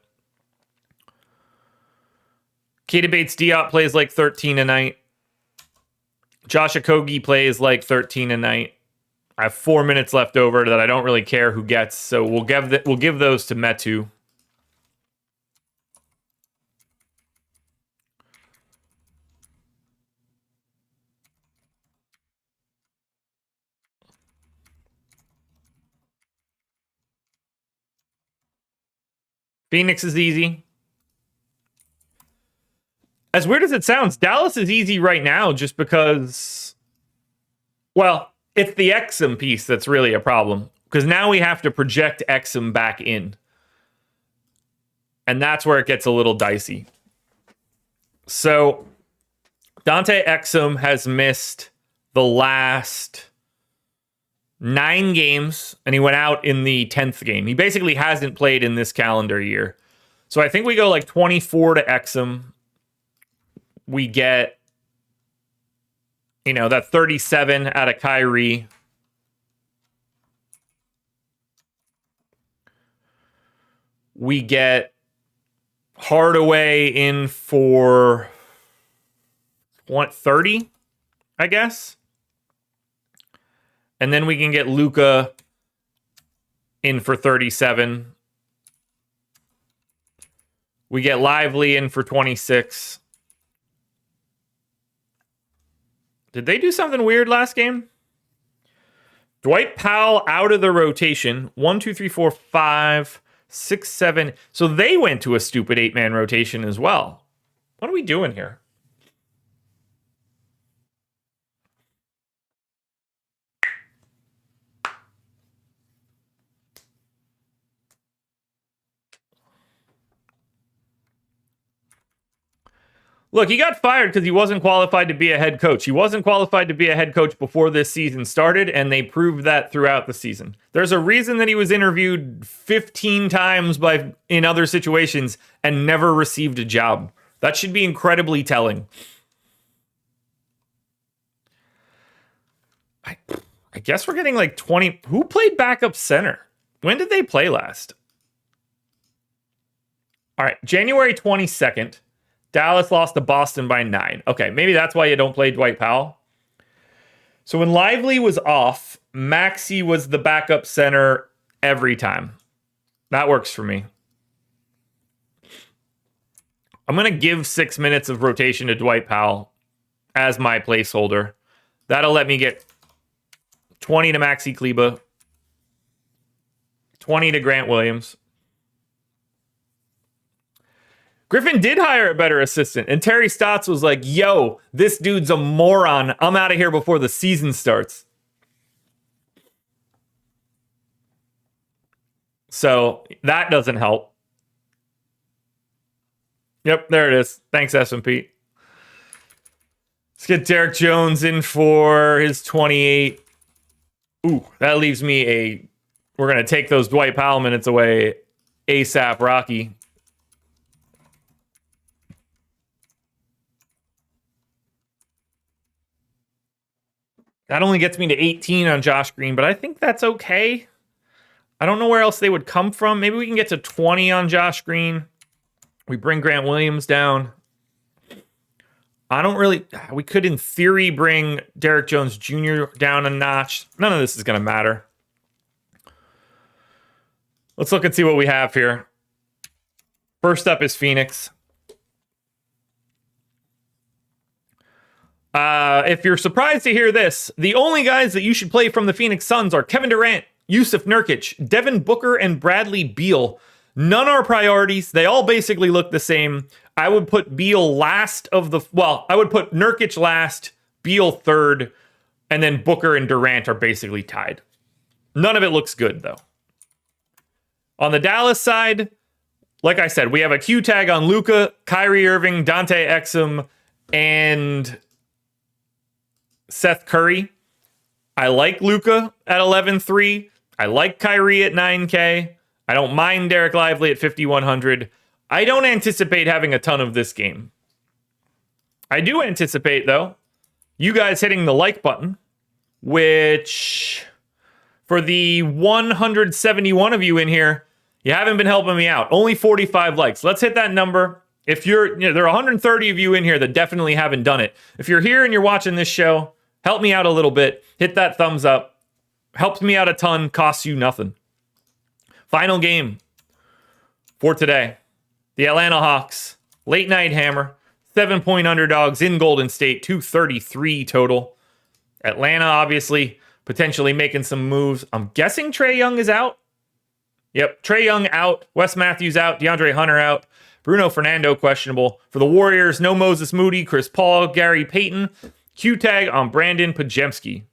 Keita Bates-Diop plays like 13 a night. Josh Okogie plays like 13 a night. I have 4 minutes left over that I don't really care who gets, so we'll give those to Metu. Phoenix is easy. As weird as it sounds, Dallas is easy right now just because, well, it's the Exum piece that's really a problem. Because now we have to project Exum back in. And that's where it gets a little dicey. So, Dante Exum has missed the last 9 games, and he went out in the 10th game. He basically hasn't played in this calendar year. So I think we go like 24 to Exum. We get, that 37 out of Kyrie. We get Hardaway in for 30, I guess. And then we can get Luka in for 37. We get Lively in for 26. Did they do something weird last game? Dwight Powell out of the rotation. 1, 2, 3, 4, 5, 6, 7. So they went to a stupid 8-man rotation as well. What are we doing here? Look, he got fired because he wasn't qualified to be a head coach. He wasn't qualified to be a head coach before this season started, and they proved that throughout the season. There's a reason that he was interviewed 15 times in other situations and never received a job. That should be incredibly telling. I guess we're getting like 20. Who played backup center? When did they play last? All right, January 22nd. Dallas lost to Boston by 9. Okay, maybe that's why you don't play Dwight Powell. So when Lively was off, Maxey was the backup center every time. That works for me. I'm going to give 6 minutes of rotation to Dwight Powell as my placeholder. That'll let me get 20 to Maxey Kleba, 20 to Grant Williams. Griffin did hire a better assistant, and Terry Stotts was like, yo, this dude's a moron. I'm out of here before the season starts. So that doesn't help. Yep, there it is. Thanks, S&P. Let's get Derek Jones in for his 28. Ooh, that leaves me we're going to take those Dwight Powell minutes away ASAP, Rocky. That only gets me to 18 on Josh Green, but I think that's okay. I don't know where else they would come from. Maybe we can get to 20 on Josh Green. We bring Grant Williams down. We could in theory bring Derek Jones Jr. down a notch. None of this is going to matter. Let's look and see what we have here. First up is Phoenix. If you're surprised to hear this, the only guys that you should play from the Phoenix Suns are Kevin Durant, Yusuf Nurkic, Devin Booker, and Bradley Beal. None are priorities. They all basically look the same. I would put Beal last I would put Nurkic last, Beal third, and then Booker and Durant are basically tied. None of it looks good, though. On the Dallas side, like I said, we have a Q tag on Luka, Kyrie Irving, Dante Exum, and Seth Curry. I like Luka at 11.3. I like Kyrie at 9K. I don't mind Derek Lively at 5,100. I don't anticipate having a ton of this game. I do anticipate, though, you guys hitting the like button, which for the 171 of you in here, you haven't been helping me out. Only 45 likes. Let's hit that number. If there are 130 of you in here that definitely haven't done it. If you're here and you're watching this show, help me out a little bit. Hit that thumbs up. Helps me out a ton. Costs you nothing. Final game for today. The Atlanta Hawks. Late night hammer. 7-point underdogs in Golden State. 233 total. Atlanta, obviously, potentially making some moves. I'm guessing Trae Young is out. Yep, Trae Young out. Wes Matthews out. DeAndre Hunter out. Bruno Fernando questionable. For the Warriors, no Moses Moody, Chris Paul, Gary Payton. Q tag on Brandon Pajemski.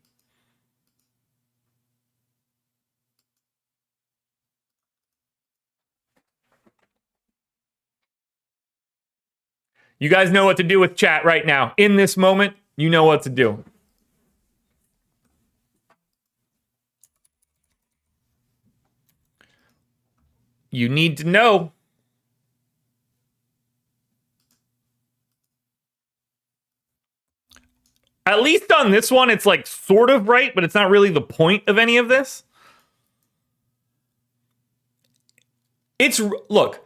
You guys know what to do with chat right now. In this moment, you know what to do. You need to know. At least on this one, it's like sort of right, but it's not really the point of any of this. Look,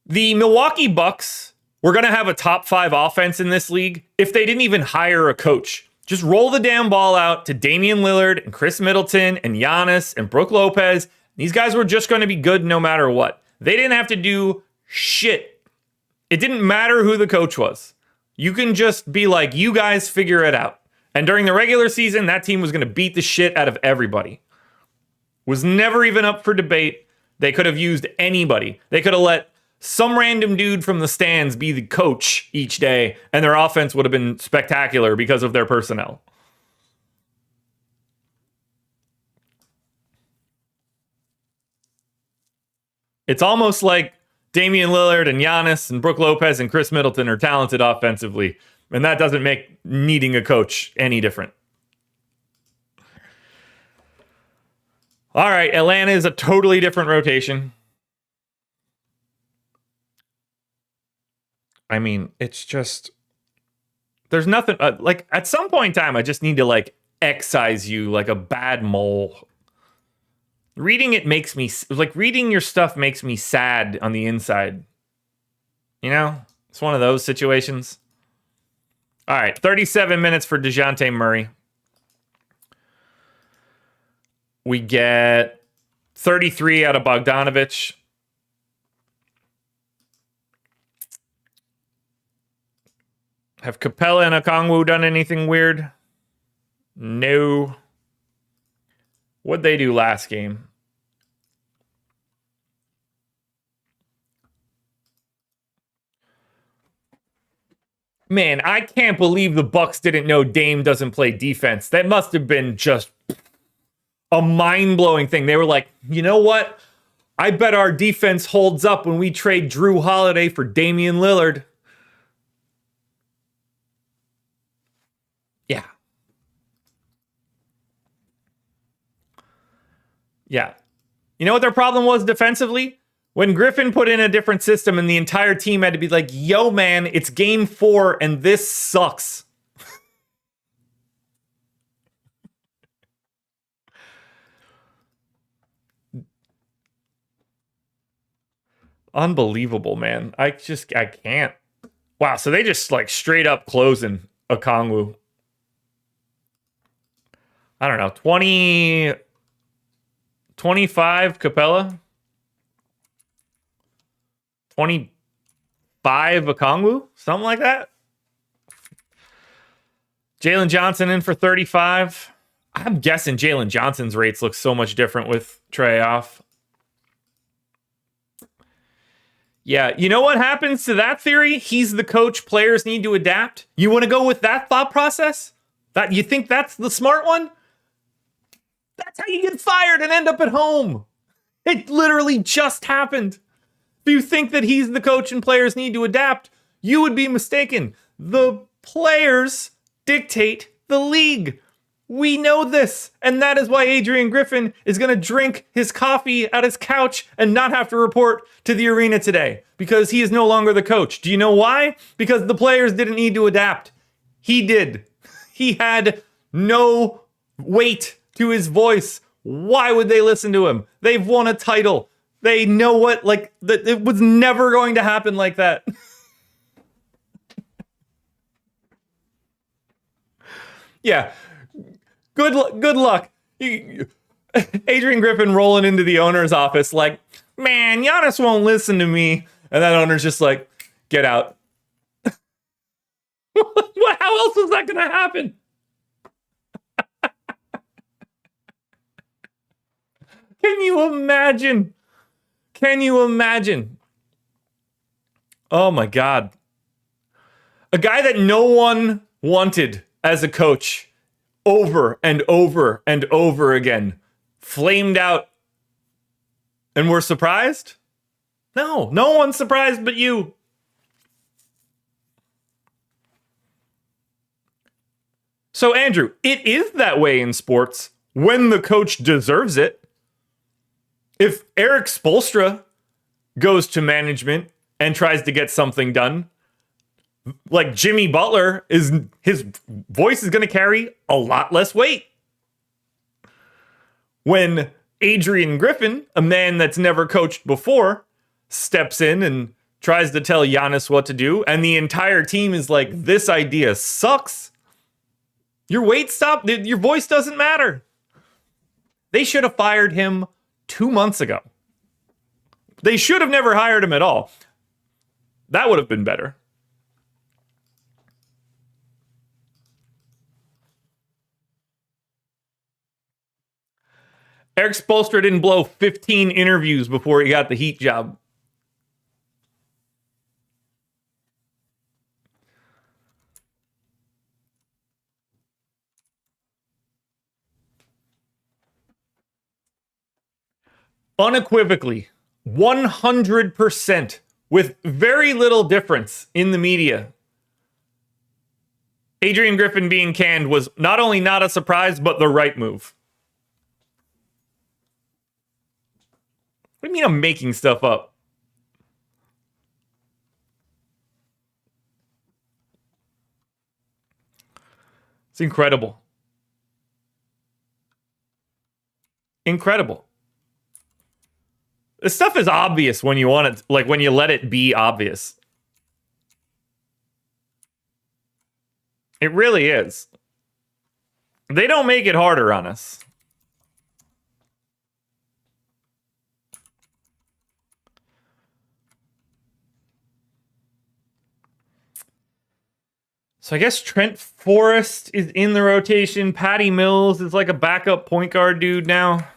the Milwaukee Bucks were going to have a top 5 offense in this league if they didn't even hire a coach. Just roll the damn ball out to Damian Lillard and Chris Middleton and Giannis and Brook Lopez. These guys were just going to be good no matter what. They didn't have to do shit. It didn't matter who the coach was. You can just be like, you guys figure it out. And during the regular season, that team was going to beat the shit out of everybody. Was never even up for debate. They could have used anybody. They could have let some random dude from the stands be the coach each day, and their offense would have been spectacular because of their personnel. It's almost like Damian Lillard and Giannis and Brook Lopez and Chris Middleton are talented offensively, and that doesn't make needing a coach any different. All right, Atlanta is a totally different rotation. I mean, it's just, there's nothing, like, at some point in time, I just need to, like, excise you like a bad mole. Reading it makes me, like, reading your stuff makes me sad on the inside. You know? It's one of those situations. All right, 37 minutes for DeJounte Murray. We get 33 out of Bogdanovich. Have Capella and Okongwu done anything weird? No. What'd they do last game? Man, I can't believe the Bucks didn't know Dame doesn't play defense. That must have been just a mind-blowing thing. They were like, you know what? I bet our defense holds up when we trade Drew Holiday for Damian Lillard. Yeah. Yeah. You know what their problem was defensively? When Griffin put in a different system and the entire team had to be like, yo, man, it's game 4 and this sucks. Unbelievable, man. I can't. Wow, so they just like straight up closing Okongwu. I don't know, 20, 25 Capella? 25 Okongwu? Something like that? Jalen Johnson in for 35. I'm guessing Jalen Johnson's rates look so much different with Trae off. Yeah, you know what happens to that theory? He's the coach, players need to adapt. You want to go with that thought process? That you think that's the smart one? That's how you get fired and end up at home. It literally just happened. If you think that he's the coach and players need to adapt, you would be mistaken. The players dictate the league. We know this, and that is why Adrian Griffin is going to drink his coffee at his couch and not have to report to the arena today, because he is no longer the coach. Do you know why? Because the players didn't need to adapt. He did. He had no weight to his voice. Why would they listen to him? They've won a title. They know what, like, it was never going to happen like that. Yeah. Good luck. Adrian Griffin rolling into the owner's office like, man, Giannis won't listen to me. And that owner's just like, get out. How else is that going to happen? Can you imagine? Can you imagine? Oh my God. A guy that no one wanted as a coach over and over and over again, flamed out, and we're surprised? No one's surprised but you. So, Andrew, it is that way in sports when the coach deserves it. If Eric Spoelstra goes to management and tries to get something done, like Jimmy Butler, his voice is going to carry a lot less weight. When Adrian Griffin, a man that's never coached before, steps in and tries to tell Giannis what to do, and the entire team is like, this idea sucks. Your voice doesn't matter. They should have fired him 2 months ago. They should have never hired him at all. That would have been better. Eric Spoelstra didn't blow 15 interviews before he got the Heat job. Unequivocally, 100%, with very little difference in the media, Adrian Griffin being canned was not only not a surprise, but the right move. What do you mean I'm making stuff up? It's incredible. Incredible. This stuff is obvious when you want it, like when you let it be obvious. It really is. They don't make it harder on us. So I guess Trent Forrest is in the rotation. Patty Mills is like a backup point guard dude now.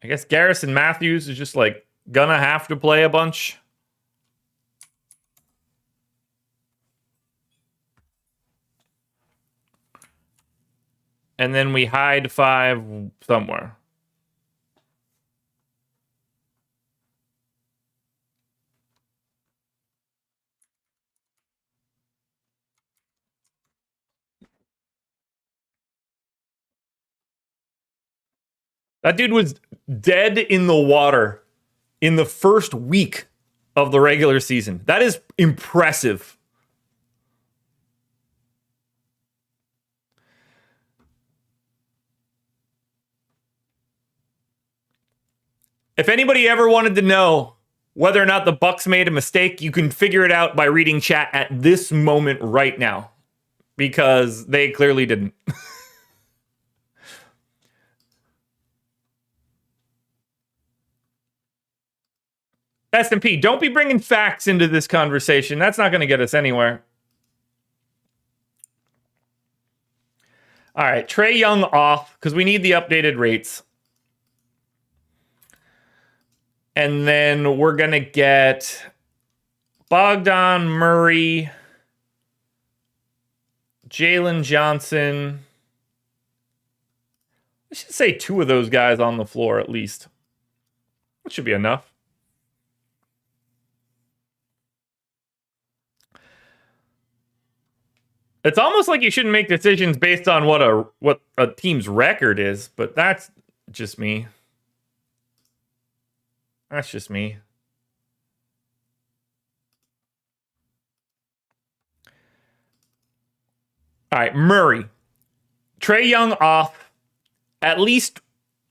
I guess Garrison Matthews is just like gonna have to play a bunch. and then we hide 5 somewhere. That dude was dead in the water in the first week of the regular season. That is impressive. If anybody ever wanted to know whether or not the Bucks made a mistake, you can figure it out by reading chat at this moment right now, because they clearly didn't. S&P, don't be bringing facts into this conversation. That's not going to get us anywhere. All right, Trae Young off because we need the updated rates. And then we're going to get Bogdan, Murray, Jalen Johnson. I should say 2 of those guys on the floor at least. That should be enough. It's almost like you shouldn't make decisions based on what a team's record is, but that's just me. That's just me. All right, Murray. Trae Young off. At least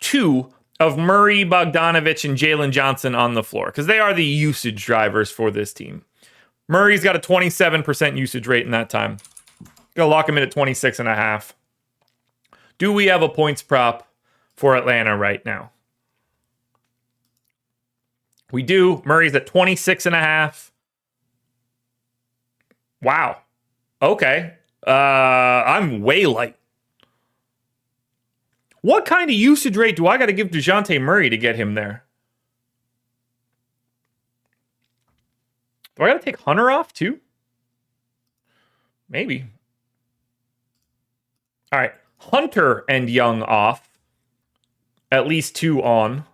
2 of Murray, Bogdanovich, and Jalen Johnson on the floor, because they are the usage drivers for this team. Murray's got a 27% usage rate in that time. Gonna lock him in at 26.5. Do we have a points prop for Atlanta right now? We do. Murray's at 26.5. Wow. Okay. I'm way light. What kind of usage rate do I got to give DeJounte Murray to get him there? Do I got to take Hunter off too? Maybe. All right. Hunter and Young off. At least 2 on.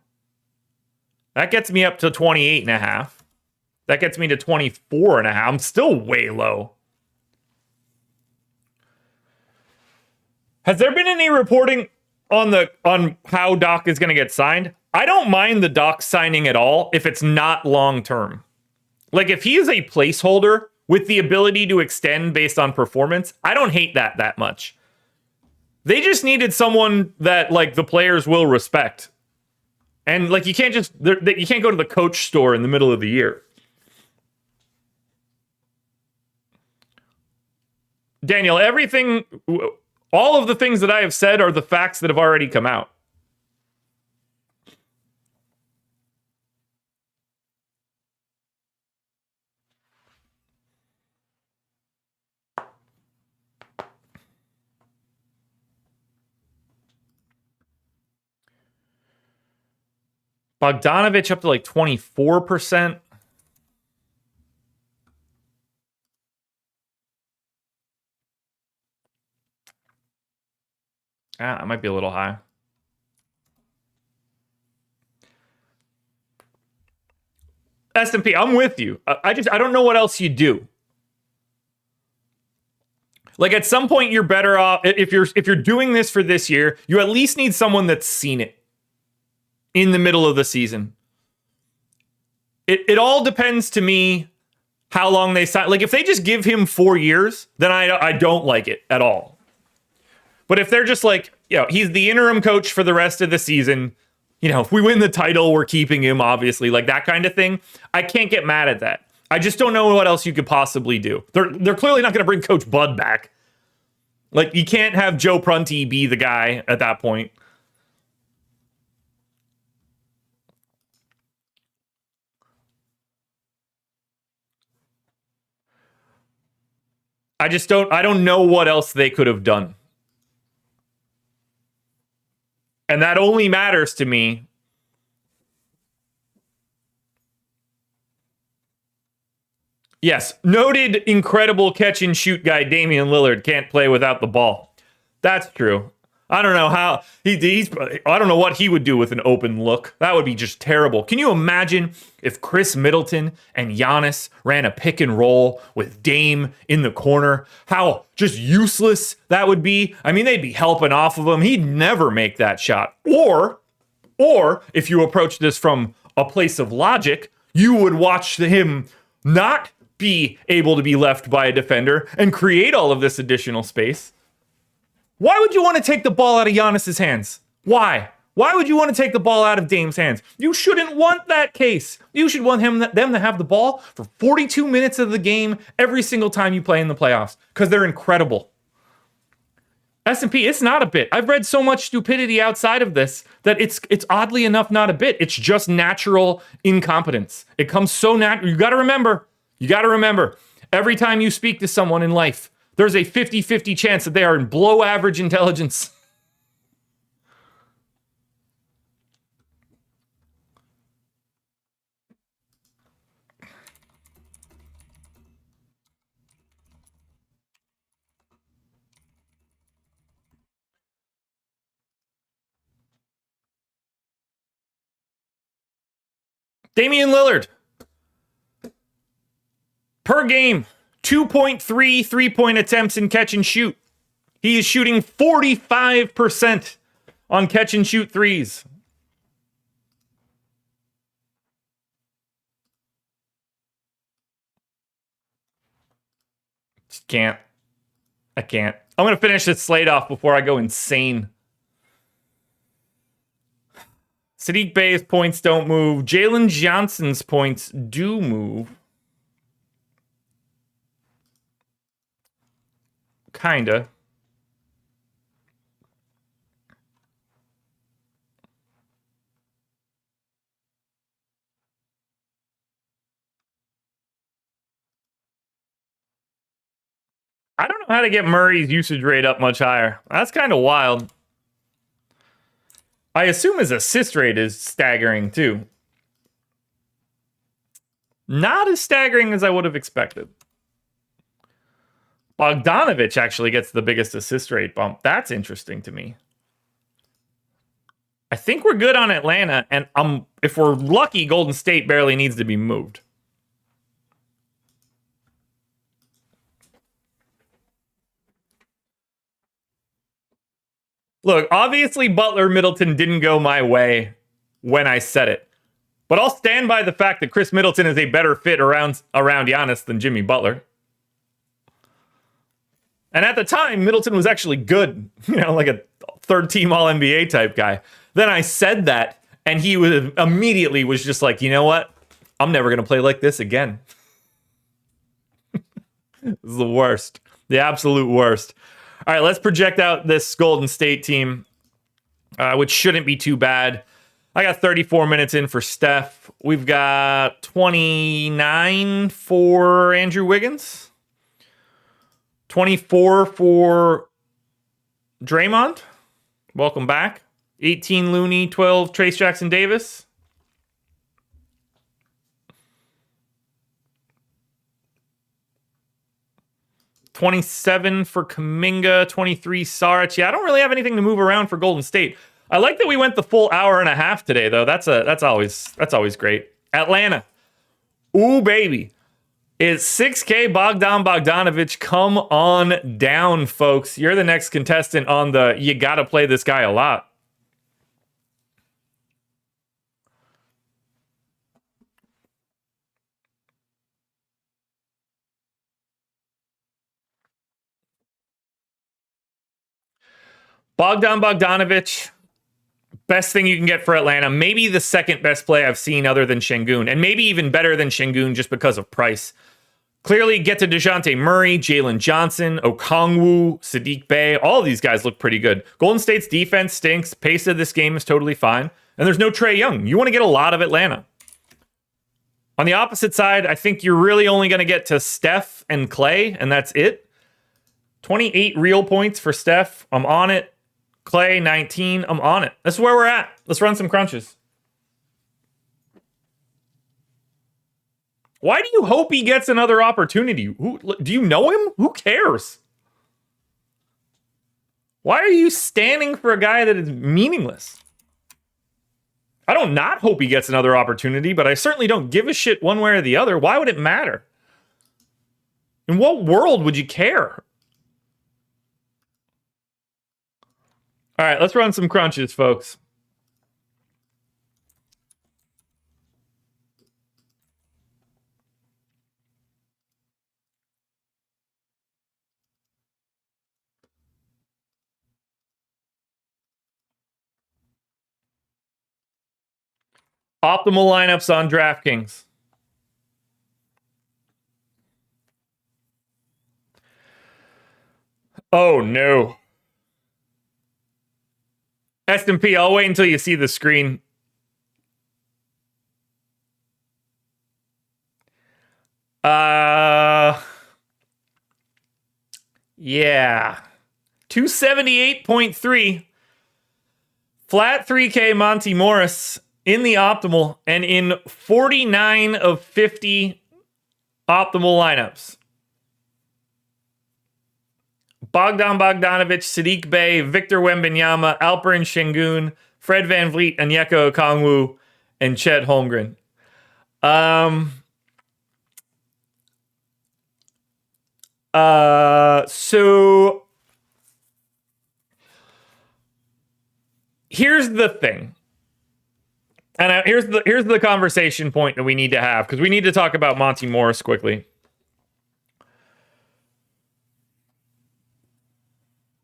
That gets me up to 28.5. That gets me to 24.5. I'm still way low. Has there been any reporting on how Doc is going to get signed? I don't mind the Doc signing at all if it's not long term. Like if he is a placeholder with the ability to extend based on performance, I don't hate that much. They just needed someone that like the players will respect. And like you can't go to the coach store in the middle of the year. Daniel, all of the things that I have said are the facts that have already come out. Bogdanovich up to like 24%. That might be a little high. S&P, I'm with you. I don't know what else you do. Like at some point you're better off if you're doing this for this year, you at least need someone that's seen it in the middle of the season. It all depends to me how long they sign. Like if they just give him 4 years, then I don't like it at all. But if they're just like, he's the interim coach for the rest of the season, if we win the title, we're keeping him, obviously, like that kind of thing, I can't get mad at that. I just don't know what else you could possibly do. They're clearly not going to bring Coach Bud back. Like, you can't have Joe Prunty be the guy at that point. I don't know what else they could have done. And that only matters to me. Yes, noted incredible catch and shoot guy Damian Lillard can't play without the ball. That's true. I don't know how I don't know what he would do with an open look. That would be just terrible. Can you imagine if Chris Middleton and Giannis ran a pick and roll with Dame in the corner? How just useless that would be. I mean, they'd be helping off of him. He'd never make that shot. Or if you approach this from a place of logic, you would watch him not be able to be left by a defender and create all of this additional space. Why would you want to take the ball out of Giannis's hands? Why? Why would you want to take the ball out of Dame's hands? You shouldn't want that case. You should want them to have the ball for 42 minutes of the game every single time you play in the playoffs because they're incredible. S&P, it's not a bit. I've read so much stupidity outside of this that it's oddly enough not a bit. It's just natural incompetence. It comes so natural. You got to remember, every time you speak to someone in life, there's a 50-50 chance that they are in below average intelligence. Damian Lillard, per game, 2.3 three-point attempts in catch and shoot. He is shooting 45% on catch and shoot threes. Just can't. I can't. I'm going to finish this slate off before I go insane. Sadiq Bey's points don't move. Jalen Johnson's points do move. Kinda. I don't know how to get Murray's usage rate up much higher. That's kind of wild. I assume his assist rate is staggering too. Not as staggering as I would have expected. Bogdanovich actually gets the biggest assist rate bump. That's interesting to me. I think we're good on Atlanta, and if we're lucky, Golden State barely needs to be moved. Look, obviously Butler Middleton didn't go my way when I said it. But I'll stand by the fact that Chris Middleton is a better fit around Giannis than Jimmy Butler. And at the time, Middleton was actually good, like a third-team All-NBA type guy. Then I said that, and he immediately was just like, you know what? I'm never going to play like this again. This is the worst. The absolute worst. All right, let's project out this Golden State team, which shouldn't be too bad. I got 34 minutes in for Steph. We've got 29 for Andrew Wiggins. 24 for Draymond. Welcome back. 18 Looney, 12 Trace Jackson Davis. $27 for Kuminga, 23 Saric. Yeah, I don't really have anything to move around for Golden State. I like that we went the full hour and a half today, though. That's always great. Atlanta. Ooh, baby. It's 6K Bogdanovich. Come on down, folks. You're the next contestant on the you gotta play this guy a lot. Bogdanovich, best thing you can get for Atlanta. Maybe the second best play I've seen other than Şengün, and maybe even better than Şengün just because of price. Clearly, get to DeJounte Murray, Jalen Johnson, Okongwu, Sadiq Bey. All of these guys look pretty good. Golden State's defense stinks. Pace of this game is totally fine. And there's no Trae Young. You want to get a lot of Atlanta. On the opposite side, I think you're really only going to get to Steph and Clay, and that's it. 28 real points for Steph. I'm on it. Clay, 19. I'm on it. That's where we're at. Let's run some crunches. Why do you hope he gets another opportunity? Do you know him? Who cares? Why are you standing for a guy that is meaningless? I don't not hope he gets another opportunity, but I certainly don't give a shit one way or the other. Why would it matter? In what world would you care? All right, let's run some crunches, folks. Optimal lineups on DraftKings. Oh, no. S&P, I'll wait until you see the screen. Yeah. 278.3. Flat 3K Monty Morris in the optimal and in 49 of 50 optimal lineups. Bogdan Bogdanovic, Sadiq Bey, Victor Wembanyama, Alperen Şengün, Fred VanVleet, Onyeka Okongwu, and Chet Holmgren. So here's the thing. And here's the conversation point that we need to have, because we need to talk about Monty Morris quickly.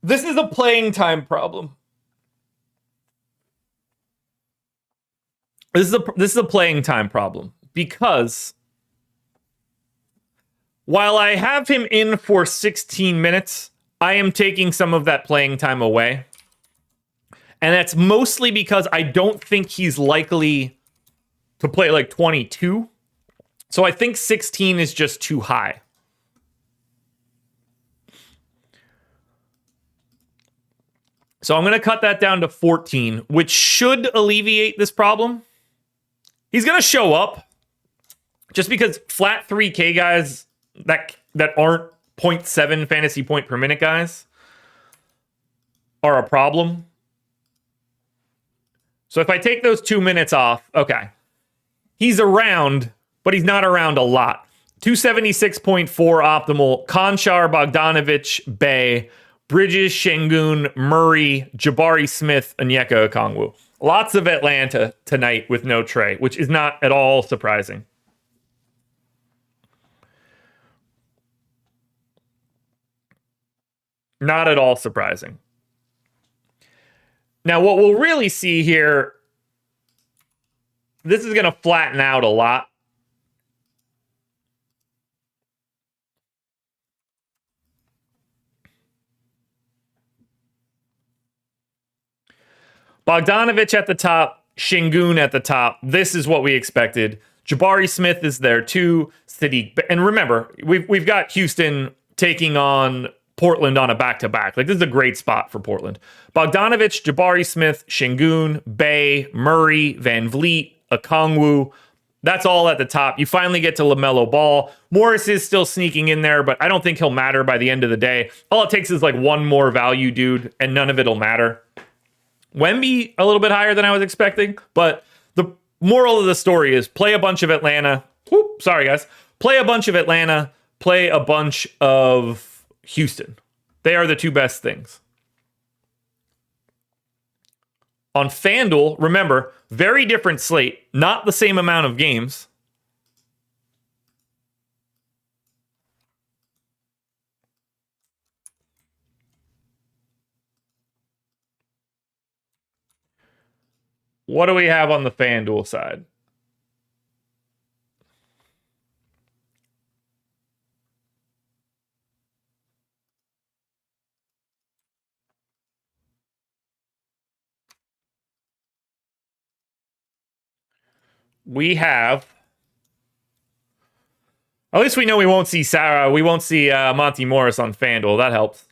This is a playing time problem. This is a playing time problem, because while I have him in for 16 minutes, I am taking some of that playing time away. And that's mostly because I don't think he's likely to play like 22. So I think 16 is just too high. So I'm going to cut that down to 14, which should alleviate this problem. He's going to show up just because flat 3K guys that aren't 0.7 fantasy point per minute guys are a problem. So if I take those 2 minutes off, okay, he's around, but he's not around a lot. 276.4 optimal, Konchar, Bogdanovic, Bey, Bridges, Şengün, Murray, Jabari Smith, Onyeka Okongwu. Lots of Atlanta tonight with no Trey, which is not at all surprising. Not at all surprising. Now, what we'll really see here, this is going to flatten out a lot. Bogdanovic at the top, Şengün at the top. This is what we expected. Jabari Smith is there too. Sadiq, and remember, we've got Houston taking on Portland on a back-to-back. Like, this is a great spot for Portland. Bogdanovic, Jabari Smith, Şengün, Bey, Murray, VanVleet, Okongwu. That's all at the top. You finally get to LaMelo Ball. Morris is still sneaking in there, but I don't think he'll matter by the end of the day. All it takes is like one more value dude, and none of it'll matter. Wemby, a little bit higher than I was expecting, but the moral of the story is play a bunch of Atlanta. Sorry, guys. Play a bunch of Atlanta. Play a bunch of Houston. They are the two best things. On FanDuel, remember, very different slate, not the same amount of games. What do we have on the FanDuel side? We have, at least we know we won't see Sarah. We won't see Monty Morris on FanDuel. That helps.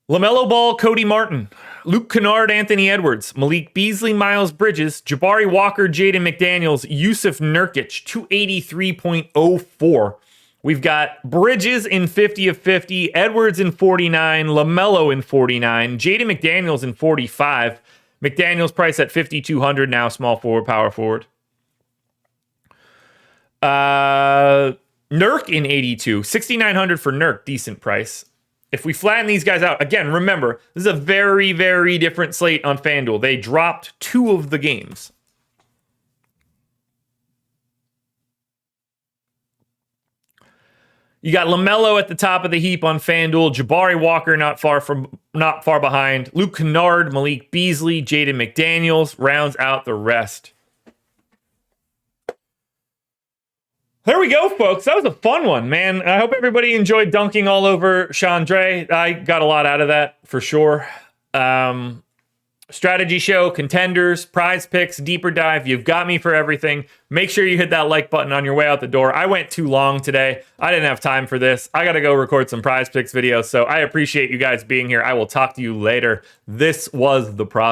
LaMelo Ball, Cody Martin, Luke Kennard, Anthony Edwards, Malik Beasley, Miles Bridges, Jabari Walker, Jaden McDaniels, Yusuf Nurkic, 283.04. We've got Bridges in 50 of 50, Edwards in 49, LaMelo in 49, Jaden McDaniels in 45. McDaniels price at 5,200 now, small forward, power forward. Nurk in 82, 6,900 for Nurk, decent price. If we flatten these guys out, again, remember, this is a very, very different slate on FanDuel. They dropped 2 of the games. You got LaMelo at the top of the heap on FanDuel. Jabari Walker not far behind. Luke Kennard, Malik Beasley, Jaden McDaniels rounds out the rest. There we go, folks. That was a fun one, man. I hope everybody enjoyed dunking all over Chandre. I got a lot out of that for sure. Strategy show, contenders, prize picks, deeper dive. You've got me for everything. Make sure you hit that like button on your way out the door. I went too long today. I didn't have time for this. I got to go record some prize picks videos. So I appreciate you guys being here. I will talk to you later. This was the process.